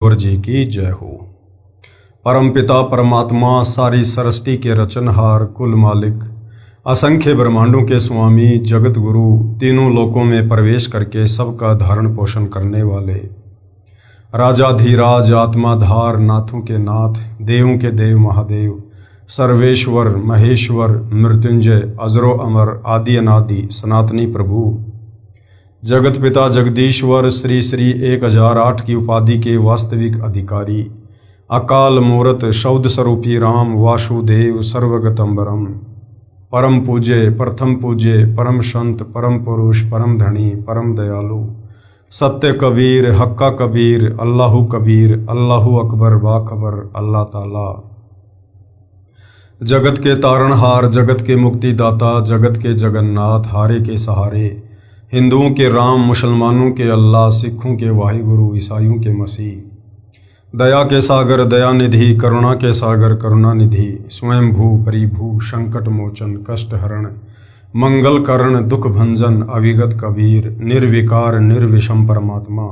ईश्वर जी की जय हो। परमपिता परमात्मा सारी सृष्टि के रचनहार कुल मालिक असंख्य ब्रह्मांडों के स्वामी जगत गुरु तीनों लोकों में प्रवेश करके सबका धारण पोषण करने वाले राजाधीराज आत्माधार नाथों के नाथ देवों के देव महादेव सर्वेश्वर महेश्वर मृत्युंजय अजरो अमर आदि अनादि सनातनी प्रभु जगत पिता जगदीश्वर श्री श्री 1008 की उपाधि के वास्तविक अधिकारी अकाल मूरत शब्द स्वरूपी राम वासुदेव सर्वगतंबरम परम पूज्य प्रथम पूज्य परम संत परम पुरुष परम धनी परम दयालु सत्य कबीर हक्का कबीर अल्लाहु कबीर अल्लाहु अकबर बाखबर अल्लाह ताला जगत के तारणहार जगत के मुक्तिदाता जगत के जगन्नाथ हारे के सहारे हिंदुओं के राम मुसलमानों के अल्लाह सिखों के वाहिगुरु ईसाइयों के मसीह दया के सागर दयानिधि करुणा के सागर करुणानिधि स्वयंभू परिभू संकट मोचन कष्ट हरण मंगल करण दुख भंजन अविगत कबीर निर्विकार निर्विषम परमात्मा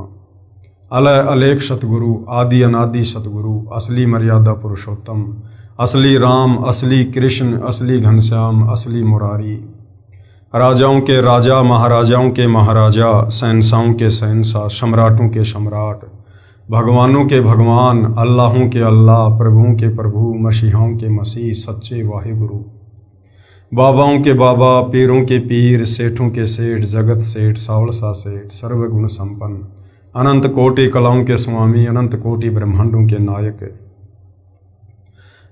अलय अलेख सतगुरु आदि अनादि सतगुरु असली मर्यादा पुरुषोत्तम असली राम असली कृष्ण असली घनश्याम असली मुरारी राजाओं के राजा महाराजाओं के महाराजा शहंशाहों के शहंशाह सम्राटों के सम्राट भगवानों के भगवान अल्लाहों के अल्लाह प्रभुओं के प्रभु मसीहाओं के मसीह सच्चे वाहिगुरु बाबाओं के बाबा पीरों के पीर सेठों के सेठ जगत सेठ सावलसा सेठ सर्वगुण संपन्न अनंत कोटि कलाओं के स्वामी अनंत कोटि ब्रह्मांडों के नायक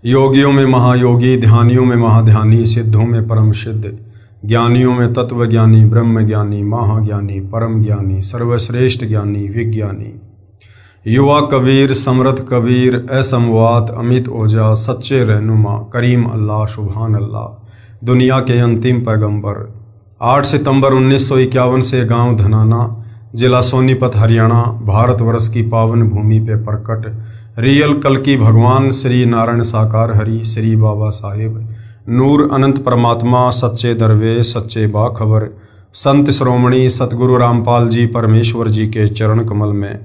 योगियों में महायोगी ध्यानियों में महाध्यानी सिद्धों में परम सिद्ध ज्ञानियों में तत्व ज्ञानी ब्रह्म ज्ञानी महाज्ञानी परम ज्ञानी सर्वश्रेष्ठ ज्ञानी विज्ञानी युवा कबीर समर्थ कबीर असमवात अमित ओजा सच्चे रहनुमा करीम अल्लाह सुभान अल्लाह दुनिया के अंतिम पैगंबर 8 सितंबर 1951 से गांव धनाना जिला सोनीपत हरियाणा भारतवर्ष की पावन भूमि पे प्रकट रियल कल की भगवान श्री नारायण साकार हरि श्री बाबा साहेब नूर अनंत परमात्मा सच्चे दरवेश सच्चे बाखबर संत श्रोमणी सतगुरु रामपाल जी परमेश्वर जी के चरण कमल में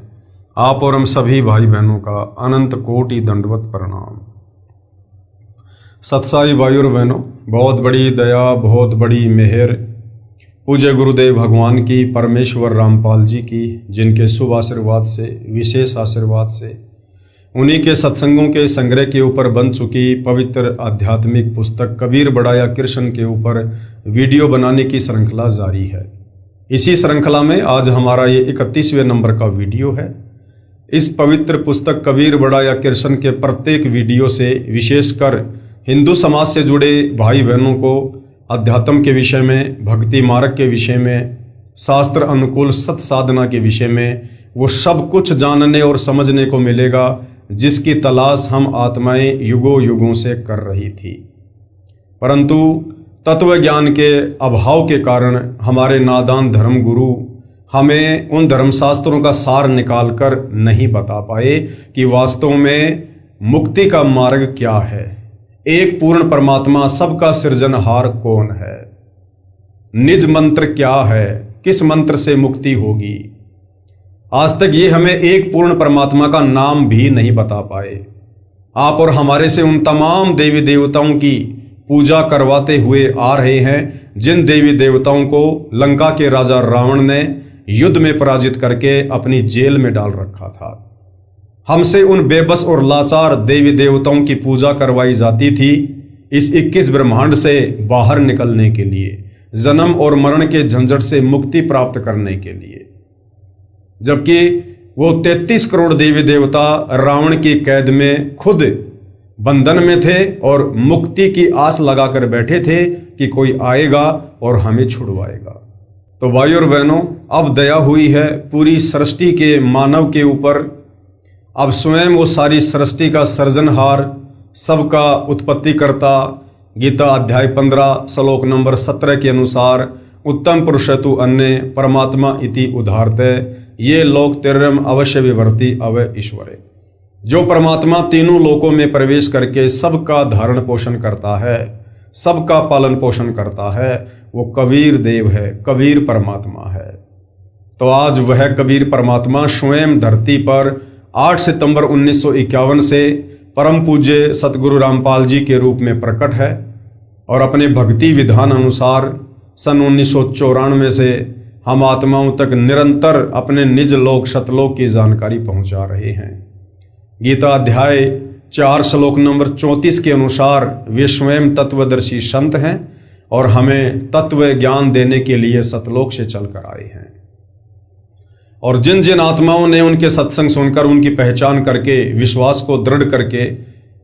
आप और हम सभी भाई बहनों का अनंत कोटि दंडवत प्रणाम। सत्साई भाई और बहनों, बहुत बड़ी दया बहुत बड़ी मेहर पूज्य गुरुदेव भगवान की परमेश्वर रामपाल जी की जिनके शुभ आशीर्वाद से विशेष आशीर्वाद से उन्हीं के सत्संगों के संग्रह के ऊपर बन चुकी पवित्र आध्यात्मिक पुस्तक कबीर बढ़ाया कृष्ण के ऊपर वीडियो बनाने की श्रृंखला जारी है। इसी श्रृंखला में आज हमारा ये 31वें नंबर का वीडियो है। इस पवित्र पुस्तक कबीर बढ़ाया कृष्ण के प्रत्येक वीडियो से विशेषकर हिंदू समाज से जुड़े भाई बहनों को अध्यात्म के विषय में भक्ति मार्ग के विषय में शास्त्र अनुकूल सत साधना के विषय में वो सब कुछ जानने और समझने को मिलेगा जिसकी तलाश हम आत्माएं युगों युगों से कर रही थी, परंतु तत्व ज्ञान के अभाव के कारण हमारे नादान धर्म गुरु हमें उन धर्मशास्त्रों का सार निकाल कर नहीं बता पाए कि वास्तव में मुक्ति का मार्ग क्या है, एक पूर्ण परमात्मा सबका सृजनहार कौन है, निज मंत्र क्या है, किस मंत्र से मुक्ति होगी। आज तक ये हमें एक पूर्ण परमात्मा का नाम भी नहीं बता पाए। आप और हमारे से उन तमाम देवी देवताओं की पूजा करवाते हुए आ रहे हैं जिन देवी देवताओं को लंका के राजा रावण ने युद्ध में पराजित करके अपनी जेल में डाल रखा था। हमसे उन बेबस और लाचार देवी देवताओं की पूजा करवाई जाती थी इस 21 ब्रह्मांड से बाहर निकलने के लिए, जन्म और मरण के झंझट से मुक्ति प्राप्त करने के लिए, जबकि वो 33 करोड़ देवी देवता रावण की कैद में खुद बंधन में थे और मुक्ति की आस लगाकर बैठे थे कि कोई आएगा और हमें छुड़वाएगा। तो भाई और बहनों, अब दया हुई है पूरी सृष्टि के मानव के ऊपर। अब स्वयं वो सारी सृष्टि का सृजनहार सबका उत्पत्ति करता गीता अध्याय 15 श्लोक नंबर 17 के अनुसार उत्तम पुरुषतु अन्य परमात्मा इति उदाहरते ये लोक तिर्यम अवश्य विवर्ति अवय ईश्वरे। जो परमात्मा तीनों लोकों में प्रवेश करके सबका धारण पोषण करता है, सबका पालन पोषण करता है, वो कबीर देव है, कबीर परमात्मा है। तो आज वह कबीर परमात्मा स्वयं धरती पर 8 सितंबर 1951 से परम पूज्य सतगुरु रामपाल जी के रूप में प्रकट है और अपने भक्ति विधान अनुसार सन 1994 से हम आत्माओं तक निरंतर अपने निज लोक सतलोक की जानकारी पहुंचा रहे हैं। गीता अध्याय 4 श्लोक नंबर 34 के अनुसार वे स्वयं तत्वदर्शी संत हैं और हमें तत्व ज्ञान देने के लिए सतलोक से चलकर आए हैं। और जिन जिन आत्माओं ने उनके सत्संग सुनकर उनकी पहचान करके विश्वास को दृढ़ करके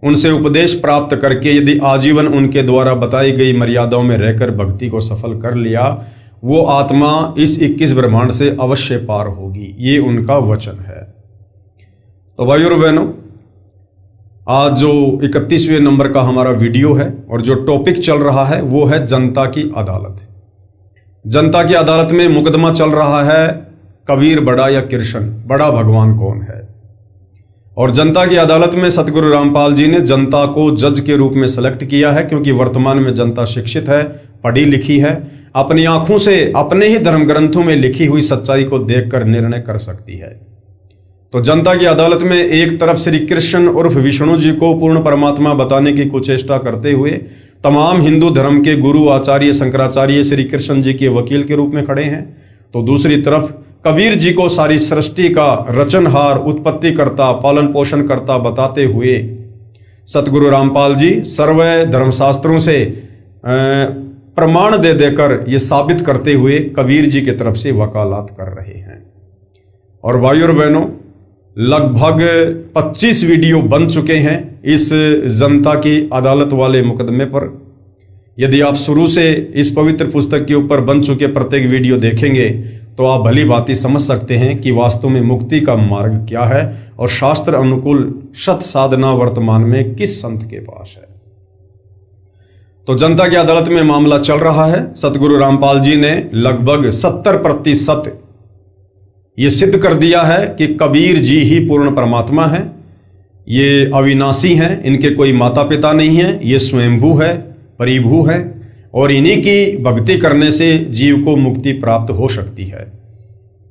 उनसे उपदेश प्राप्त करके यदि आजीवन उनके द्वारा बताई गई मर्यादाओं में रहकर भक्ति को सफल कर लिया, वो आत्मा इस 21 ब्रह्मांड से अवश्य पार होगी, ये उनका वचन है। तो भाइयों और बहनों, आज जो 31वें नंबर का हमारा वीडियो है और जो टॉपिक चल रहा है वो है जनता की अदालत। जनता की अदालत में मुकदमा चल रहा है कबीर बड़ा या कृष्ण बड़ा, भगवान कौन है। और जनता की अदालत में सतगुरु रामपाल जी ने जनता को जज के रूप में सेलेक्ट किया है, क्योंकि वर्तमान में जनता शिक्षित है, पढ़ी लिखी है, अपनी आंखों से अपने ही धर्म ग्रंथों में लिखी हुई सच्चाई को देखकर निर्णय कर सकती है। तो जनता की अदालत में एक तरफ श्री कृष्ण उर्फ विष्णु जी को पूर्ण परमात्मा बताने की कुचेष्टा करते हुए तमाम हिंदू धर्म के गुरु आचार्य शंकराचार्य श्री कृष्ण जी के वकील के रूप में खड़े हैं, तो दूसरी तरफ कबीर जी को सारी सृष्टि का रचनहार, उत्पत्ति करता, पालन पोषण करता बताते हुए सतगुरु रामपाल जी सर्व धर्मशास्त्रों से प्रमाण दे देकर ये साबित करते हुए कबीर जी की तरफ से वकालत कर रहे हैं। और भाइयों और बहनों, लगभग 25 वीडियो बन चुके हैं इस जनता की अदालत वाले मुकदमे पर। यदि आप शुरू से इस पवित्र पुस्तक के ऊपर बन चुके प्रत्येक वीडियो देखेंगे तो आप भली भांति समझ सकते हैं कि वास्तव में मुक्ति का मार्ग क्या है और शास्त्र अनुकूल सत साधना वर्तमान में किस संत के पास है। तो जनता की अदालत में मामला चल रहा है। सतगुरु रामपाल जी ने लगभग 70% ये सिद्ध कर दिया है कि कबीर जी ही पूर्ण परमात्मा है, ये अविनाशी हैं, इनके कोई माता पिता नहीं है, ये स्वयंभू है, परिभू है और इन्हीं की भक्ति करने से जीव को मुक्ति प्राप्त हो सकती है।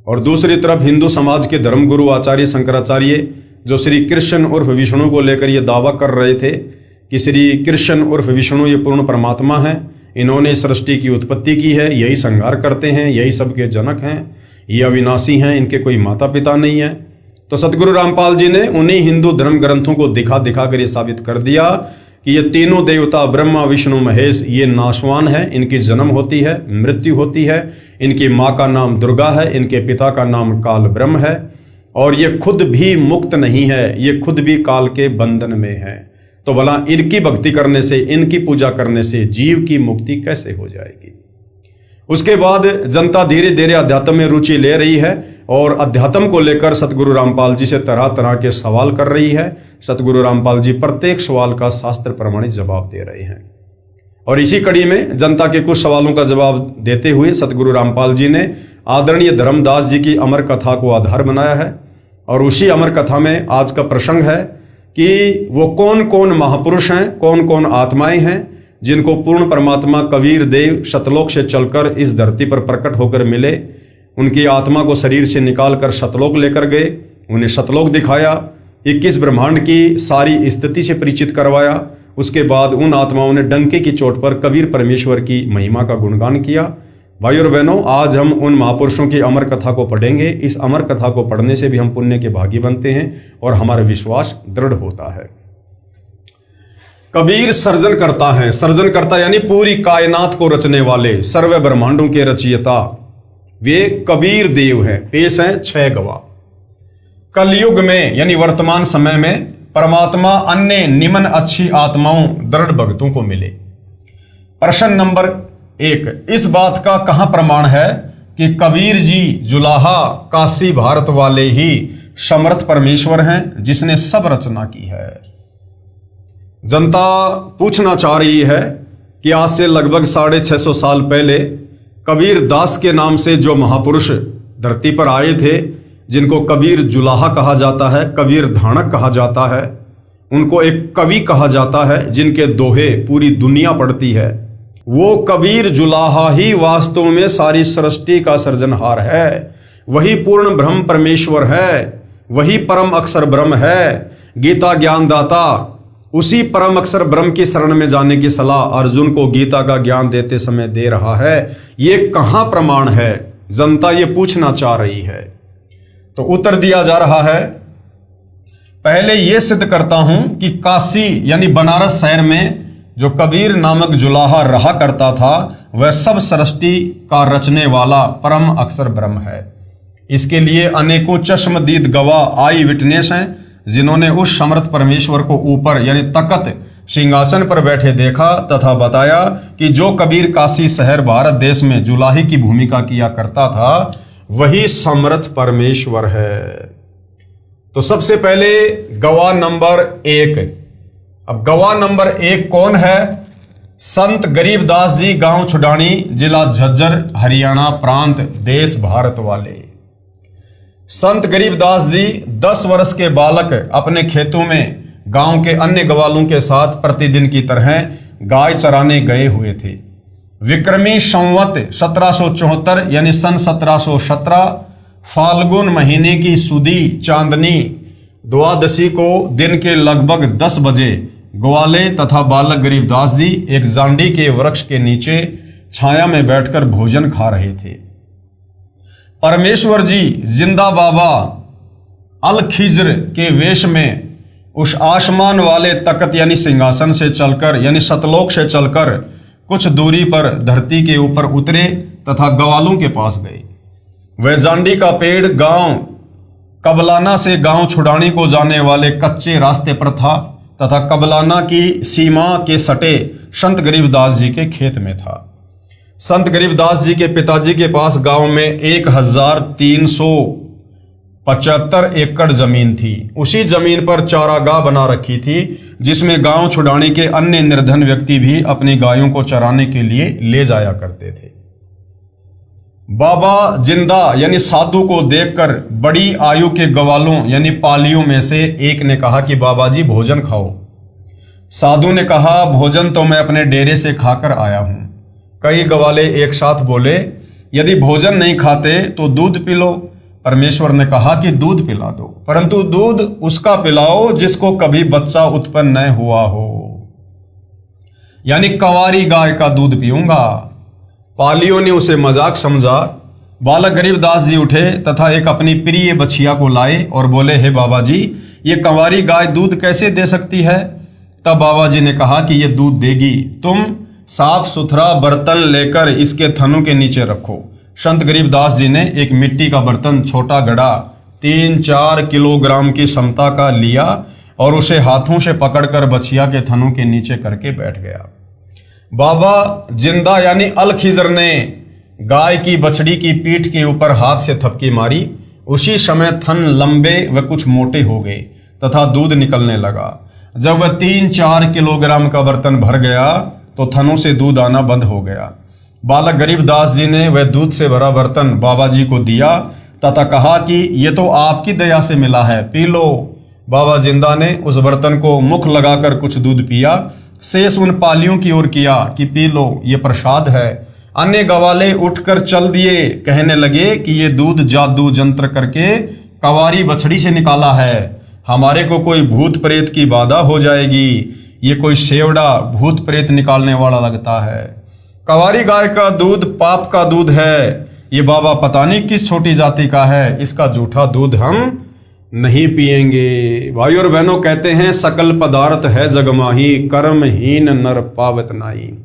और दूसरी तरफ हिंदू समाज के धर्मगुरु आचार्य शंकराचार्य जो श्री कृष्ण उर्फ विष्णु को लेकर ये दावा कर रहे थे कि श्री कृष्ण उर्फ विष्णु ये पूर्ण परमात्मा है, इन्होंने सृष्टि की उत्पत्ति की है, यही संहार करते हैं, यही सबके जनक हैं, ये अविनाशी हैं, इनके कोई माता पिता नहीं है। तो सतगुरु रामपाल जी ने उन्हीं हिंदू धर्म ग्रंथों को दिखा दिखा कर ये साबित कर दिया कि ये तीनों देवता ब्रह्मा विष्णु महेश ये नाशवान है, इनकी जन्म होती है, मृत्यु होती है, इनकी माँ का नाम दुर्गा है, इनके पिता का नाम काल ब्रह्म है और ये खुद भी मुक्त नहीं है, ये खुद भी काल के बंधन में है। तो भला इनकी भक्ति करने से, इनकी पूजा करने से जीव की मुक्ति कैसे हो जाएगी। उसके बाद जनता धीरे धीरे अध्यात्म में रुचि ले रही है और अध्यात्म को लेकर सतगुरु रामपाल जी से तरह तरह के सवाल कर रही है। सतगुरु रामपाल जी प्रत्येक सवाल का शास्त्र प्रमाणित जवाब दे रहे हैं। और इसी कड़ी में जनता के कुछ सवालों का जवाब देते हुए सतगुरु रामपाल जी ने आदरणीय धर्मदास जी की अमर कथा को आधार बनाया है। और उसी अमर कथा में आज का प्रसंग है कि वो कौन कौन महापुरुष हैं, कौन कौन आत्माएं हैं जिनको पूर्ण परमात्मा कबीर देव सतलोक से चलकर इस धरती पर प्रकट होकर मिले। उनकी आत्मा को शरीर से निकालकर सतलोक लेकर गए, उन्हें सतलोक दिखाया, 21 ब्रह्मांड की सारी स्थिति से परिचित करवाया। उसके बाद उन आत्माओं ने डंके की चोट पर कबीर परमेश्वर की महिमा का गुणगान किया। भाइयों और बहनों, आज हम उन महापुरुषों की अमर कथा को पढ़ेंगे। इस अमर कथा को पढ़ने से भी हम पुण्य के भागी बनते हैं और हमारा विश्वास दृढ़ होता है। कबीर सर्जन करता है, सर्जन करता यानी पूरी कायनात को रचने वाले, सर्व ब्रह्मांडों के रचयिता वे कबीर देव हैं। पेश हैं 6 गवाह। कलयुग में यानी वर्तमान समय में परमात्मा अन्य निम्न अच्छी आत्माओं दृढ़ भक्तों को मिले। प्रश्न नंबर 1, इस बात का कहां प्रमाण है कि कबीर जी जुलाहा काशी भारत वाले ही समर्थ परमेश्वर हैं जिसने सब रचना की है। जनता पूछना चाह रही है कि आज से लगभग 650 साल पहले कबीर दास के नाम से जो महापुरुष धरती पर आए थे, जिनको कबीर जुलाहा कहा जाता है, कबीर धानक कहा जाता है, उनको एक कवि कहा जाता है, जिनके दोहे पूरी दुनिया पढ़ती है, वो कबीर जुलाहा ही वास्तव में सारी सृष्टि का सृजनहार है। वही पूर्ण ब्रह्म परमेश्वर है। वही परम अक्षर ब्रह्म है, गीता ज्ञानदाता। उसी परम अक्षर ब्रह्म की शरण में जाने की सलाह अर्जुन को गीता का ज्ञान देते समय दे रहा है। ये कहाँ प्रमाण है? जनता ये पूछना चाह रही है। तो उत्तर दिया जा रहा है, पहले ये सिद्ध करता हूं कि काशी यानी बनारस शहर में जो कबीर नामक जुलाहा रहा करता था, वह सब सृष्टि का रचने वाला परम अक्षर ब्रह्म है। इसके लिए अनेकों चश्मदीद गवाह आई विटनेस हैं, जिन्होंने उस समर्थ परमेश्वर को ऊपर यानी तकत सिंहासन पर बैठे देखा तथा बताया कि जो कबीर काशी शहर भारत देश में जुलाही की भूमिका किया करता था, वही समर्थ परमेश्वर है। तो सबसे पहले गवाह नंबर 1। अब गवाह नंबर 1 कौन है? संत गरीबदास जी, गांव छुडानी, जिला झज्जर, हरियाणा प्रांत, देश भारत वाले। संत गरीबदास जी 10 वर्ष के बालक अपने खेतों में गांव के अन्य ग्वालों के साथ प्रतिदिन की तरह गाय चराने गए हुए थे। विक्रमी संवत 1774 यानी सन 1717 फाल्गुन महीने की सुदी चांदनी द्वादशी को दिन के लगभग 10 बजे ग्वाले तथा बालक गरीबदास जी एक जांडी के वृक्ष के नीचे छाया में बैठकर भोजन खा रहे थे। परमेश्वर जी जिंदा बाबा अल खिज्र के वेश में उस आसमान वाले तख्त यानी सिंहासन से चलकर यानी सतलोक से चलकर कुछ दूरी पर धरती के ऊपर उतरे तथा ग्वालों के पास गए। वह जांडी का पेड़ गांव कबलाना से गांव छुडानी को जाने वाले कच्चे रास्ते पर था तथा कबलाना की सीमा के सटे संत गरीबदास जी के खेत में था। संत गरीबदास जी के पिताजी के पास गांव में 1375 एकड़ जमीन थी। उसी जमीन पर चारागाह बना रखी थी, जिसमें गांव छुडानी के अन्य निर्धन व्यक्ति भी अपनी गायों को चराने के लिए ले जाया करते थे। बाबा जिंदा यानी साधु को देखकर बड़ी आयु के ग्वालों यानी पालियों में से एक ने कहा कि बाबा जी भोजन खाओ। साधु ने कहा, भोजन तो मैं अपने डेरे से खाकर आया हूं। कई ग्वाले एक साथ बोले, यदि भोजन नहीं खाते तो दूध पी लो। परमेश्वर ने कहा कि दूध पिला दो, परंतु दूध उसका पिलाओ जिसको कभी बच्चा उत्पन्न न हुआ हो, यानी कंवारी गाय का दूध पीऊंगा। पालियों ने उसे मजाक समझा। बालक गरीबदास जी उठे तथा एक अपनी प्रिय बछिया को लाए और बोले, हे बाबा जी, ये कंवारी गाय दूध कैसे दे सकती है? तब बाबा जी ने कहा कि ये दूध देगी, तुम साफ सुथरा बर्तन लेकर इसके थनों के नीचे रखो। संत गरीबदास जी ने एक मिट्टी का बर्तन छोटा गड़ा 3-4 किलोग्राम की क्षमता का लिया और उसे हाथों से पकड़कर बछिया के थनों के नीचे करके बैठ गया। बाबा जिंदा यानी अल खिज्र ने गाय की बछड़ी की पीठ के ऊपर हाथ से थपकी मारी। उसी समय थन लंबे व कुछ मोटे हो गए तथा दूध निकलने लगा। जब वह 3-4 किलोग्राम का बर्तन भर गया तो थनों से दूध आना बंद हो गया। बालक गरीबदास जी ने वह दूध से भरा बर्तन बाबा जी को दिया तथा कहा कि ये तो आपकी दया से मिला है, पी लो। बाबा जिंदा ने उस बर्तन को मुख लगाकर कुछ दूध पिया, शेष उन पालियों की ओर किया कि पी लो, ये प्रसाद है। अन्य गवाले उठकर चल दिए, कहने लगे कि ये दूध जादू जंत्र करके कंवारी बछड़ी से निकाला है, हमारे को कोई भूत प्रेत की बाधा हो जाएगी, ये कोई सेवड़ा भूत प्रेत निकालने वाला लगता है। कंवारी गाय का दूध पाप का दूध है, ये बाबा पता नहीं किस छोटी जाति का है, इसका जूठा दूध हम नहीं पिएंगे। भाई और बहनों, कहते हैं सकल पदार्थ है जगमाही, कर्महीन नर पावत नाई।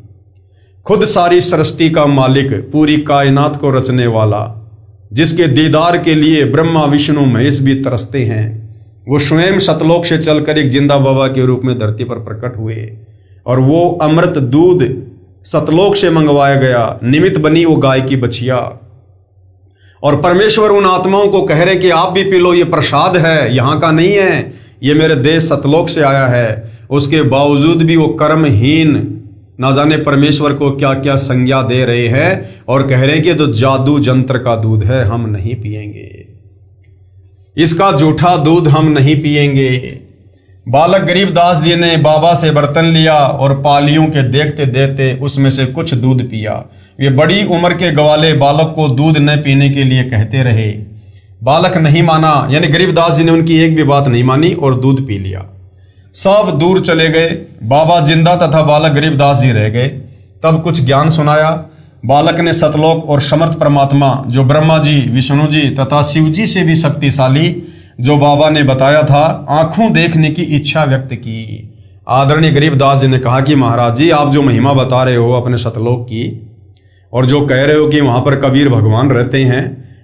खुद सारी सृष्टि का मालिक, पूरी कायनात को रचने वाला, जिसके दीदार के लिए ब्रह्मा विष्णु महेश भी तरसते हैं, वो स्वयं सतलोक से चलकर एक जिंदा बाबा के रूप में धरती पर प्रकट हुए और वो अमृत दूध सतलोक से मंगवाया गया। निमित्त बनी वो गाय की बछिया और परमेश्वर उन आत्माओं को कह रहे कि आप भी पी लो, ये प्रसाद है, यहाँ का नहीं है, ये मेरे देश सतलोक से आया है। उसके बावजूद भी वो कर्महीन ना जाने परमेश्वर को क्या क्या संज्ञा दे रहे हैं और कह रहे हैं कि तो जादू जंत्र का दूध है, हम नहीं पिएंगे, इसका जूठा दूध हम नहीं पिएंगे। बालक गरीबदास जी ने बाबा से बर्तन लिया और पालियों के देखते देखते उसमें से कुछ दूध पिया। वे बड़ी उम्र के ग्वाले बालक को दूध न पीने के लिए कहते रहे। बालक नहीं माना, यानी गरीबदास जी ने उनकी एक भी बात नहीं मानी और दूध पी लिया। सब दूर चले गए। बाबा जिंदा तथा बालक गरीबदास जी रह गए। तब कुछ ज्ञान सुनाया। बालक ने सतलोक और समर्थ परमात्मा जो ब्रह्मा जी, विष्णु जी तथा शिव जी से भी शक्तिशाली जो बाबा ने बताया था, आंखों देखने की इच्छा व्यक्त की। आदरणीय गरीबदास जी ने कहा कि महाराज जी, आप जो महिमा बता रहे हो अपने सतलोक की और जो कह रहे हो कि वहाँ पर कबीर भगवान रहते हैं,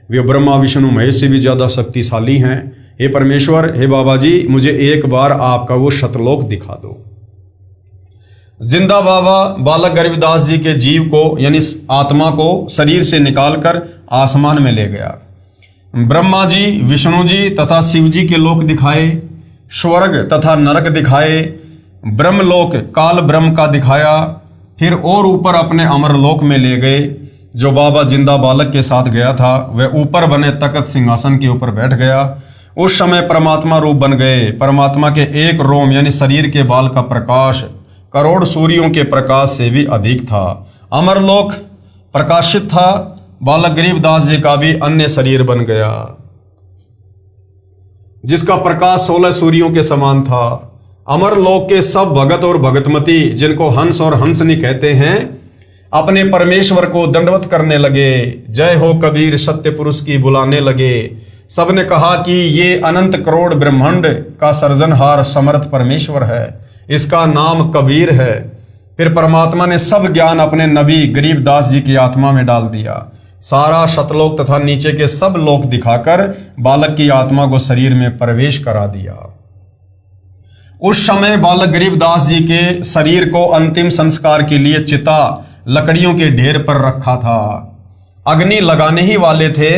वे ब्रह्मा विष्णु महेश से भी ज़्यादा शक्तिशाली हैं। हे परमेश्वर, हे बाबा जी, मुझे एक बार आपका वो सतलोक दिखा दो। जिंदा बाबा बालक गरीबदास जी के जीव को यानी आत्मा को शरीर से निकालकर आसमान में ले गया। ब्रह्मा जी, विष्णु जी तथा शिव जी के लोक दिखाए, स्वर्ग तथा नरक दिखाए, ब्रह्मलोक काल ब्रह्म का दिखाया, फिर और ऊपर अपने अमरलोक में ले गए। जो बाबा जिंदा बालक के साथ गया था वह ऊपर बने तख्त सिंहासन के ऊपर बैठ गया। उस समय परमात्मा रूप बन गए। परमात्मा के एक रोम यानी शरीर के बाल का प्रकाश करोड़ सूर्यों के प्रकाश से भी अधिक था। अमरलोक प्रकाशित था। बालक गरीबदास जी का भी अन्य शरीर बन गया जिसका प्रकाश 16 सूर्यों के समान था। अमरलोक के सब भगत और भगतमती, जिनको हंस और हंसनी कहते हैं, अपने परमेश्वर को दंडवत करने लगे। जय हो कबीर सत्य पुरुष की बुलाने लगे। सबने कहा कि ये अनंत करोड़ ब्रह्मांड का सर्जनहार समर्थ परमेश्वर है, इसका नाम कबीर है। फिर परमात्मा ने सब ज्ञान अपने नबी गरीबदास जी की आत्मा में डाल दिया। सारा सतलोक तथा नीचे के सब लोक दिखाकर बालक की आत्मा को शरीर में प्रवेश करा दिया। उस समय बालक गरीबदास जी के शरीर को अंतिम संस्कार के लिए चिता लकड़ियों के ढेर पर रखा था। अग्नि लगाने ही वाले थे।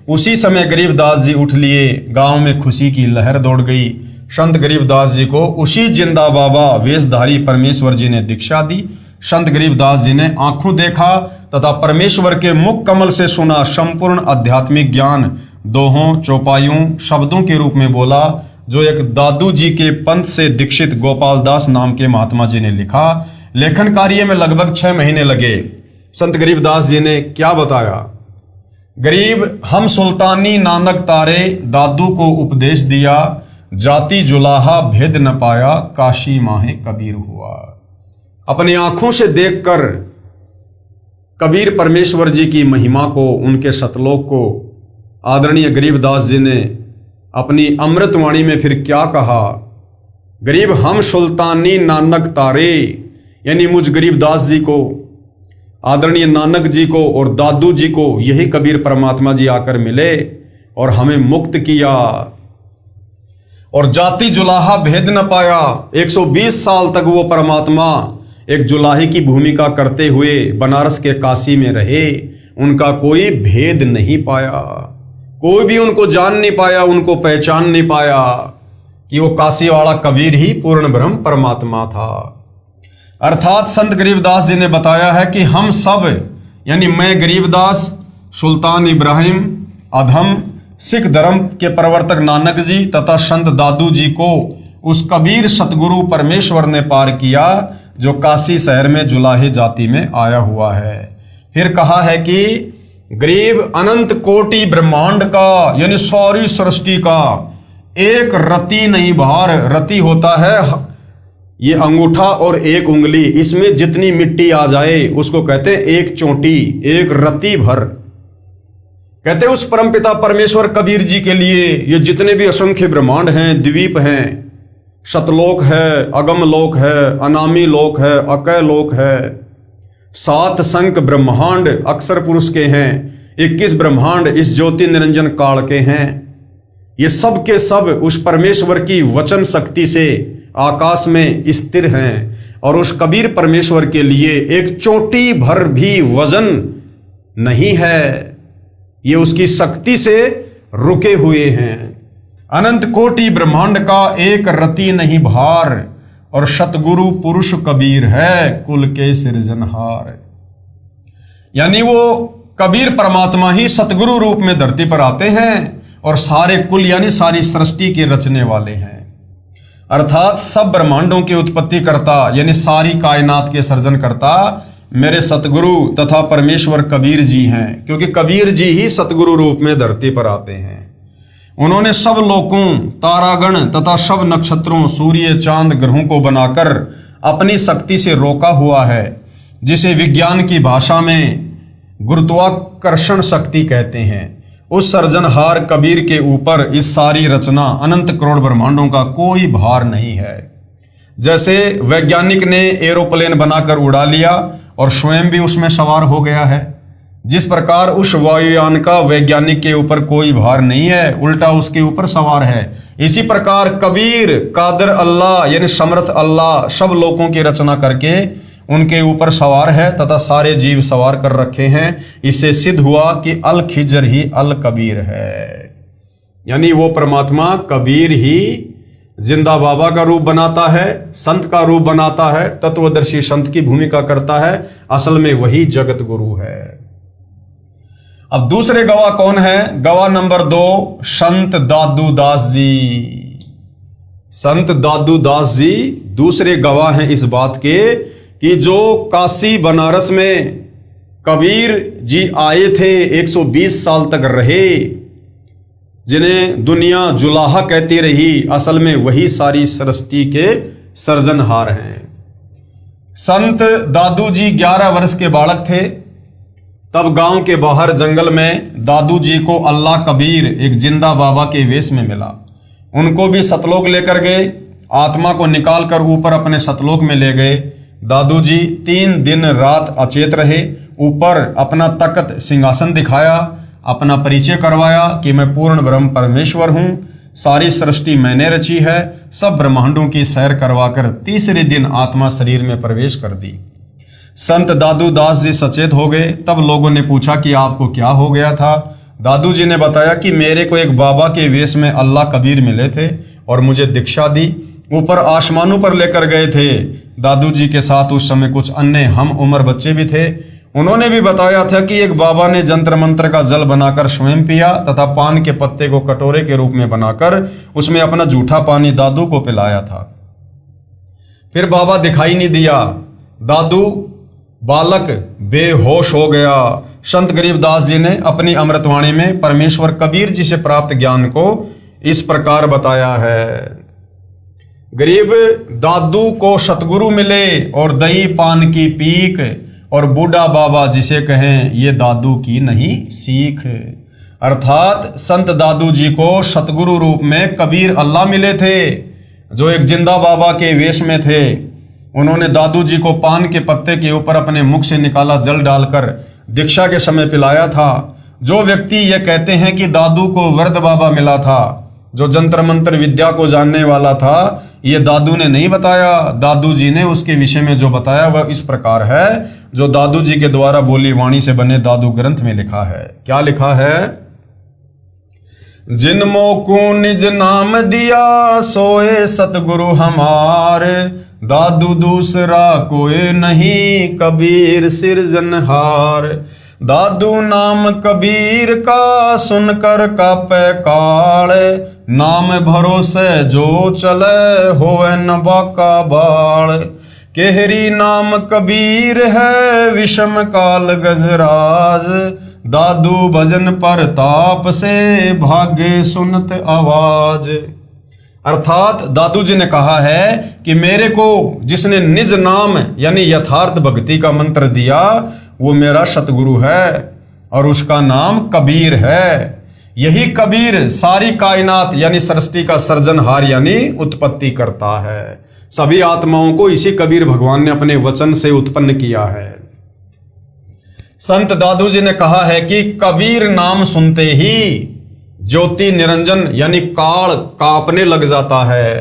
उसी समय गरीबदास जी उठ लिए। गांव में खुशी की लहर दौड़ गई। संत गरीबदास जी को उसी जिंदा बाबा वेशधारी परमेश्वर जी ने दीक्षा दी। संत गरीबदास जी ने आंखों देखा तथा परमेश्वर के मुख कमल से सुना संपूर्ण आध्यात्मिक ज्ञान दोहों चौपाइयों शब्दों के रूप में बोला, जो एक दादू जी के पंथ से दीक्षित गोपाल दास नाम के महात्मा जी ने लिखा। लेखन कार्य में लगभग 6 महीने लगे। संत गरीबदास जी ने क्या बताया? गरीब हम सुल्तानी नानक तारे, दादू को उपदेश दिया, जाति जुलाहा भेद न पाया, काशी माहे कबीर हुआ। अपनी आंखों से देखकर कबीर परमेश्वर जी की महिमा को, उनके सतलोक को आदरणीय गरीबदास जी ने अपनी अमृतवाणी में फिर क्या कहा? गरीब हम सुल्तानी नानक तारे, यानी मुझ गरीबदास जी को, आदरणीय नानक जी को और दादू जी को यही कबीर परमात्मा जी आकर मिले और हमें मुक्त किया। और जाति जुलाहा भेद न पाया। 120 साल तक वो परमात्मा एक जुलाही की भूमिका करते हुए बनारस के काशी में रहे। उनका कोई भेद नहीं पाया। कोई भी उनको जान नहीं पाया, उनको पहचान नहीं पाया कि वो काशी वाला कबीर ही पूर्ण ब्रह्म परमात्मा था। अर्थात संत गरीबदास जी ने बताया है कि हम सब, यानी मैं गरीबदास, सुल्तान इब्राहिम, अधम सिख धर्म के प्रवर्तक नानक जी तथा संत दादू जी को उस कबीर सतगुरु परमेश्वर ने पार किया जो काशी शहर में जुलाही जाति में आया हुआ है। फिर कहा है कि गरीब अनंत कोटि ब्रह्मांड का, यानी सारी सृष्टि का एक रति नहीं बाहर। रति होता है ये अंगूठा और एक उंगली, इसमें जितनी मिट्टी आ जाए उसको कहते हैं एक चोटी, एक रति भर। कहते हैं उस परमपिता परमेश्वर कबीर जी के लिए ये जितने भी असंख्य ब्रह्मांड हैं, द्वीप हैं, सतलोक है, अगम लोक है, अनामी लोक है, अकय लोक है, 7 संख ब्रह्मांड अक्षर पुरुष के हैं, 21 ब्रह्मांड इस ज्योति निरंजन काल के हैं। ये सब के सब उस परमेश्वर की वचन शक्ति से आकाश में स्थिर हैं और उस कबीर परमेश्वर के लिए एक चोटी भर भी वजन नहीं है। ये उसकी शक्ति से रुके हुए हैं। अनंत कोटि ब्रह्मांड का एक रति नहीं भार और सतगुरु पुरुष कबीर है कुल के सृजनहार। यानी वो कबीर परमात्मा ही सतगुरु रूप में धरती पर आते हैं और सारे कुल यानी सारी सृष्टि के रचने वाले हैं। अर्थात सब ब्रह्मांडों के उत्पत्ति करता यानी सारी कायनात के सर्जन करता मेरे सतगुरु तथा परमेश्वर कबीर जी हैं, क्योंकि कबीर जी ही सतगुरु रूप में धरती पर आते हैं। उन्होंने सब लोकों, तारागण तथा सब नक्षत्रों, सूर्य, चांद, ग्रहों को बनाकर अपनी शक्ति से रोका हुआ है, जिसे विज्ञान की भाषा में गुरुत्वाकर्षण शक्ति कहते हैं। उस सर्जनहार कबीर के ऊपर इस सारी रचना अनंत करोड़ ब्रह्मांडों का कोई भार नहीं है। जैसे वैज्ञानिक ने एरोप्लेन बनाकर उड़ा लिया और स्वयं भी उसमें सवार हो गया है, जिस प्रकार उस वायुयान का वैज्ञानिक के ऊपर कोई भार नहीं है, उल्टा उसके ऊपर सवार है, इसी प्रकार कबीर कादर अल्लाह यानी समर्थ अल्लाह सब लोगों की रचना करके उनके ऊपर सवार है तथा सारे जीव सवार कर रखे हैं। इससे सिद्ध हुआ कि अल खिजर ही अल कबीर है, यानी वो परमात्मा कबीर ही जिंदा बाबा का रूप बनाता है, संत का रूप बनाता है, तत्वदर्शी संत की भूमिका करता है। असल में वही जगत गुरु है। अब दूसरे गवाह कौन है? गवाह नंबर 2 संत दादू दास जी। संत दादू दास जी दूसरे गवाह हैं इस बात के कि जो काशी बनारस में कबीर जी आए थे, 120 साल तक रहे, जिन्हें दुनिया जुलाहा कहती रही, असल में वही सारी सृष्टि के सर्जनहार हैं। संत दादू जी 11 वर्ष के बालक थे। तब गांव के बाहर जंगल में दादू जी को अल्लाह कबीर एक जिंदा बाबा के वेश में मिला। उनको भी सतलोक लेकर गए, आत्मा को निकाल कर ऊपर अपने सतलोक में ले गए। दादू जी 3 दिन रात अचेत रहे। ऊपर अपना तख्त सिंहासन दिखाया, अपना परिचय करवाया कि मैं पूर्ण ब्रह्म परमेश्वर हूँ, सारी सृष्टि मैंने रची है। सब ब्रह्मांडों की सैर करवाकर तीसरे दिन आत्मा शरीर में प्रवेश कर दी। संत दादू दास जी सचेत हो गए। तब लोगों ने पूछा कि आपको क्या हो गया था? दादू जी ने बताया कि मेरे को एक बाबा के वेश में अल्लाह कबीर मिले थे और मुझे दीक्षा दी, ऊपर आसमानों पर लेकर गए थे। दादू जी के साथ उस समय कुछ अन्य हम उम्र बच्चे भी थे। उन्होंने भी बताया था कि एक बाबा ने जंत्र मंत्र का जल बनाकर स्वयं पिया तथा पान के पत्ते को कटोरे के रूप में बनाकर उसमें अपना जूठा पानी दादू को पिलाया था। फिर बाबा दिखाई नहीं दिया, दादू बालक बेहोश हो गया। संत गरीबदास जी ने अपनी अमृतवाणी में परमेश्वर कबीर जी से प्राप्त ज्ञान को इस प्रकार बताया है। गरीब दादू को सतगुरु मिले और दही पान की पीक, और बूढ़ा बाबा जिसे कहें ये दादू की नहीं सीख। अर्थात संत दादू जी को सतगुरु रूप में कबीर अल्लाह मिले थे, जो एक जिंदा बाबा के वेश में थे। उन्होंने दादू जी को पान के पत्ते के ऊपर अपने मुख से निकाला जल डालकर दीक्षा के समय पिलाया था। जो व्यक्ति ये कहते हैं कि दादू को वृद्ध बाबा मिला था, जो जंत्र मंत्र विद्या को जानने वाला था, ये दादू ने नहीं बताया। दादू जी ने उसके विषय में जो बताया वह इस प्रकार है, जो दादू जी के द्वारा बोली वाणी से बने दादू ग्रंथ में लिखा है। क्या लिखा है? जिन मोकू निज नाम दिया सोए सतगुरु हमार, दादू दूसरा कोई नहीं कबीर सिरजनहार। दादू नाम कबीर का सुनकर कापे काल, नाम भरोसे जो चले होवे न बाका बाल। केहरी नाम कबीर है विषम काल गजराज, दादू भजन पर ताप से भागे सुनत आवाज। अर्थात दादू जी ने कहा है कि मेरे को जिसने निज नाम यानी यथार्थ भक्ति का मंत्र दिया वो मेरा सतगुरु है और उसका नाम कबीर है। यही कबीर सारी कायनात यानी सृष्टि का सर्जनहार यानी उत्पत्ति करता है। सभी आत्माओं को इसी कबीर भगवान ने अपने वचन से उत्पन्न किया है। संत दादू जी ने कहा है कि कबीर नाम सुनते ही ज्योति निरंजन यानी काल कांपने लग जाता है।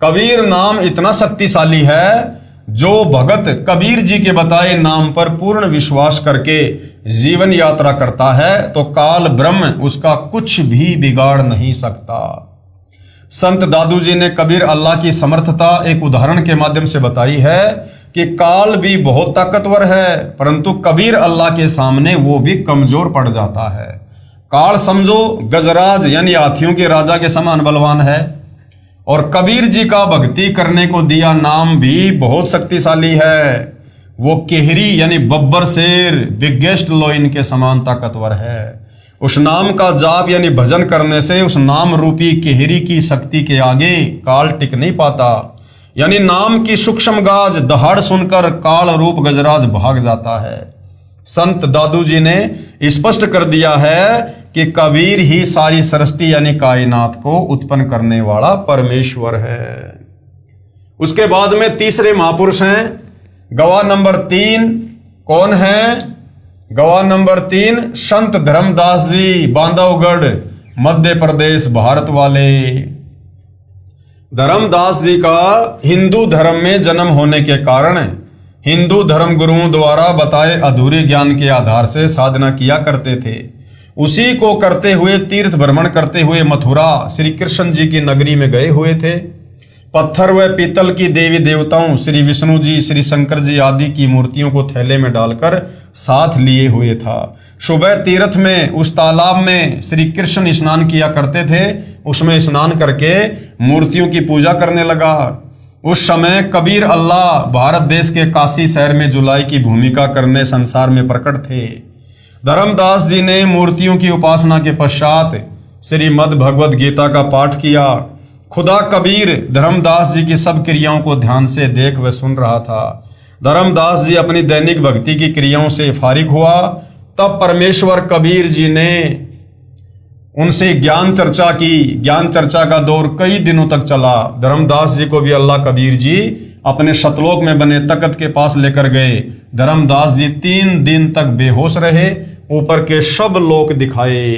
कबीर नाम इतना शक्तिशाली है, जो भगत कबीर जी के बताए नाम पर पूर्ण विश्वास करके जीवन यात्रा करता है तो काल ब्रह्म उसका कुछ भी बिगाड़ नहीं सकता। संत दादू जी ने कबीर अल्लाह की समर्थता एक उदाहरण के माध्यम से बताई है कि काल भी बहुत ताकतवर है, परंतु कबीर अल्लाह के सामने वो भी कमजोर पड़ जाता है। काल समझो गजराज यानी हाथियों के राजा के समान बलवान है, और कबीर जी का भक्ति करने को दिया नाम भी बहुत शक्तिशाली है। वो केहरी यानी बब्बर शेर बिगेस्ट लोइन के समान ताकतवर है। उस नाम का जाप यानी भजन करने से उस नाम रूपी केहरी की शक्ति के आगे काल टिक नहीं पाता। यानी नाम की सूक्ष्म गाज दहाड़ सुनकर काल रूप गजराज भाग जाता है। संत दादू जी ने स्पष्ट कर दिया है कि कबीर ही सारी सृष्टि यानी कायनात को उत्पन्न करने वाला परमेश्वर है। उसके बाद में तीसरे महापुरुष हैं गवाह नंबर 3। कौन है? गवाह नंबर 3 संत धर्मदास जी, बांधवगढ़, मध्य प्रदेश, भारत वाले। धर्मदास जी का हिंदू धर्म में जन्म होने के कारण हिंदू धर्म गुरुओं द्वारा बताए अधूरे ज्ञान के आधार से साधना किया करते थे। उसी को करते हुए तीर्थ भ्रमण करते हुए मथुरा श्री कृष्ण जी की नगरी में गए हुए थे। पत्थर व पीतल की देवी देवताओं श्री विष्णु जी, श्री शंकर जी आदि की मूर्तियों को थैले में डालकर साथ लिए हुए था। सुबह तीर्थ में उस तालाब में श्री कृष्ण स्नान किया करते थे। उसमें स्नान करके मूर्तियों की पूजा करने लगा। उस समय कबीर अल्लाह भारत देश के काशी शहर में जुलाई की भूमिका करने संसार में प्रकट थे। धर्मदास जी ने मूर्तियों की उपासना के पश्चात श्रीमद् भगवद गीता का पाठ किया। खुदा कबीर धर्मदास जी की सब क्रियाओं को ध्यान से देख व सुन रहा था। धर्मदास जी अपनी दैनिक भक्ति की क्रियाओं से फारिग हुआ। तब परमेश्वर कबीर जी ने उनसे ज्ञान चर्चा की। ज्ञान चर्चा का दौर कई दिनों तक चला। धर्मदास जी को भी अल्लाह कबीर जी अपने शतलोक में बने तख्त के पास लेकर गए। धर्मदास जी 3 दिन तक बेहोश रहे। ऊपर के सब लोक दिखाए,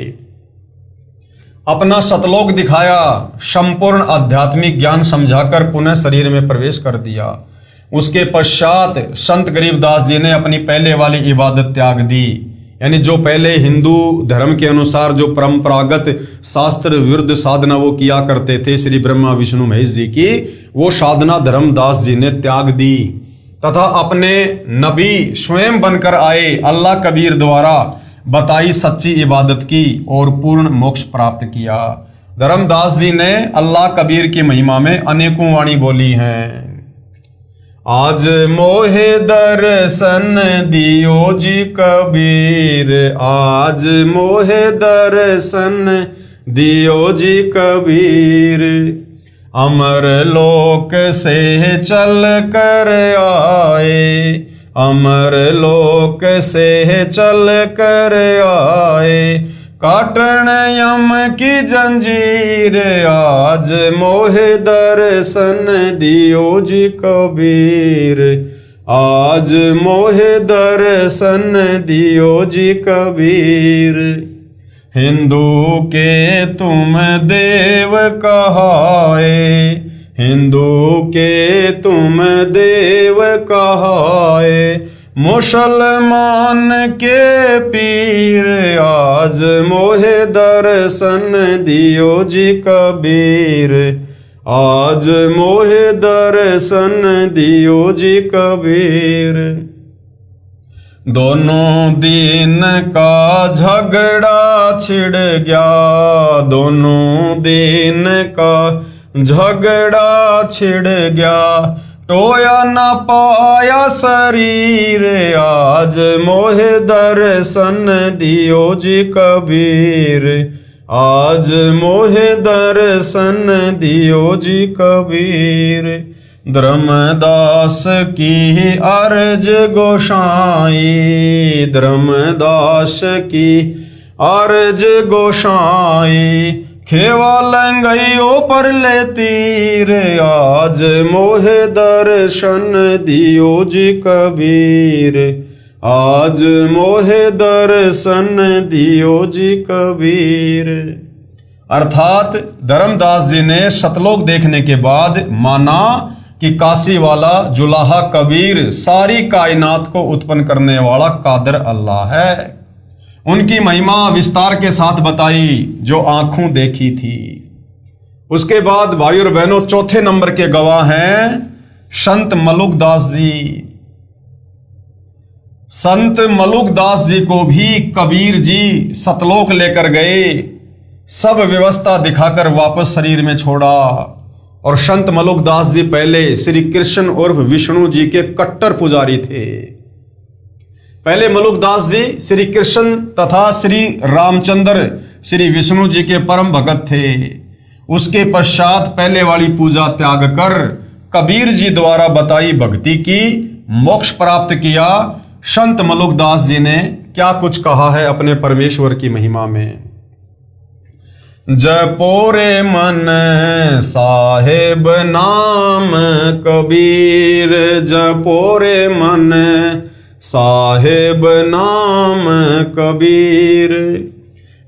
अपना सतलोक दिखाया, संपूर्ण आध्यात्मिक ज्ञान समझाकर पुनः शरीर में प्रवेश कर दिया। उसके पश्चात संत गरीबदास जी ने अपनी पहले वाली इबादत त्याग दी। यानी जो पहले हिंदू धर्म के अनुसार जो परंपरागत शास्त्र विरुद्ध साधना वो किया करते थे श्री ब्रह्मा विष्णु महेश जी की, वो साधना धर्मदास जी ने त्याग दी तथा अपने नबी स्वयं बनकर आए अल्लाह कबीर द्वारा बताई सच्ची इबादत की और पूर्ण मोक्ष प्राप्त किया। धर्मदास जी ने अल्लाह कबीर की महिमा में अनेकों वाणी बोली हैं। आज मोहे दर्शन दियो जी कबीर, आज मोहे दर्शन दियो जी कबीर, अमर लोक से चल कर आए, अमर लोक से चल कर आए, काटन यम की जंजीर, आज मोहे दर्शन दियो जी कबीर, आज मोहे दर्शन दियो जी कबीर। हिंदू के तुम देव कहाए, हिंदू के तुम देव कहाए, मुसलमान के पीर, आज मोहे दर्शन दियो जी कबीर, आज मोहे दर्शन दियो जी कबीर। दोनों दिन का झगड़ा छिड़ गया, दोनों दिन का झगड़ा छिड़ गया, टोया न पाया शरीर, आज मोहे दर्शन दियो जी कबीर, आज मोहे दर्शन दियो जी कबीर। धर्मदास की अर्ज गोसाई, धर्मदास की अर्ज गोसाई, खेवा लंगइयो पर ले तीर, आज मोहे दर्शन दियो जी कबीर, आज मोहे दर्शन दियो जी कबीर। अर्थात धर्मदास जी ने सतलोक देखने के बाद माना कि काशी वाला जुलाहा कबीर सारी कायनात को उत्पन्न करने वाला कादर अल्लाह है। उनकी महिमा विस्तार के साथ बताई जो आंखों देखी थी। उसके बाद भाई और बहनों चौथे नंबर के गवाह हैं संत मलुकदास जी। संत मलुकदास जी को भी कबीर जी सतलोक लेकर गए, सब व्यवस्था दिखाकर वापस शरीर में छोड़ा। और संत मलुकदास जी पहले श्री कृष्ण उर्फ विष्णु जी के कट्टर पुजारी थे। पहले मलुकदास जी श्री कृष्ण तथा श्री रामचंद्र श्री विष्णु जी के परम भगत थे। उसके पश्चात पहले वाली पूजा त्याग कर कबीर जी द्वारा बताई भक्ति की मोक्ष प्राप्त किया। संत मलुकदास जी ने क्या कुछ कहा है अपने परमेश्वर की महिमा में। जपो रे मन साहेब नाम कबीर, जपो रे मन साहेब नाम कबीर।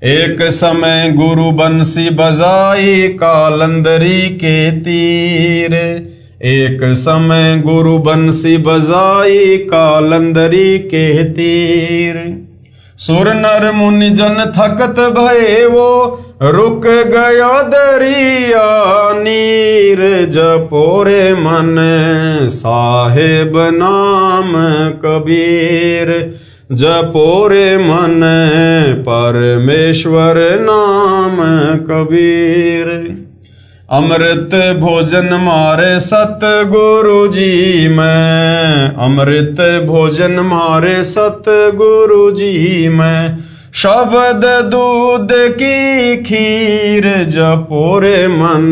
एक समय गुरु बंसी बजाई कालंदरी के तीर, एक समय गुरु बंसी बजाई कालंदरी के तीर। सुर नर मुनि जन थकत भये वो रुक गया दरिया नीर। जपो रे मन साहेब नाम कबीर, जपो रे मन परमेश्वर नाम कबीर। अमृत भोजन मारे सतगुरु जी मैं, अमृत भोजन मारे सतगुरु जी मैं। शब्द दूध की खीर, जपो रे मन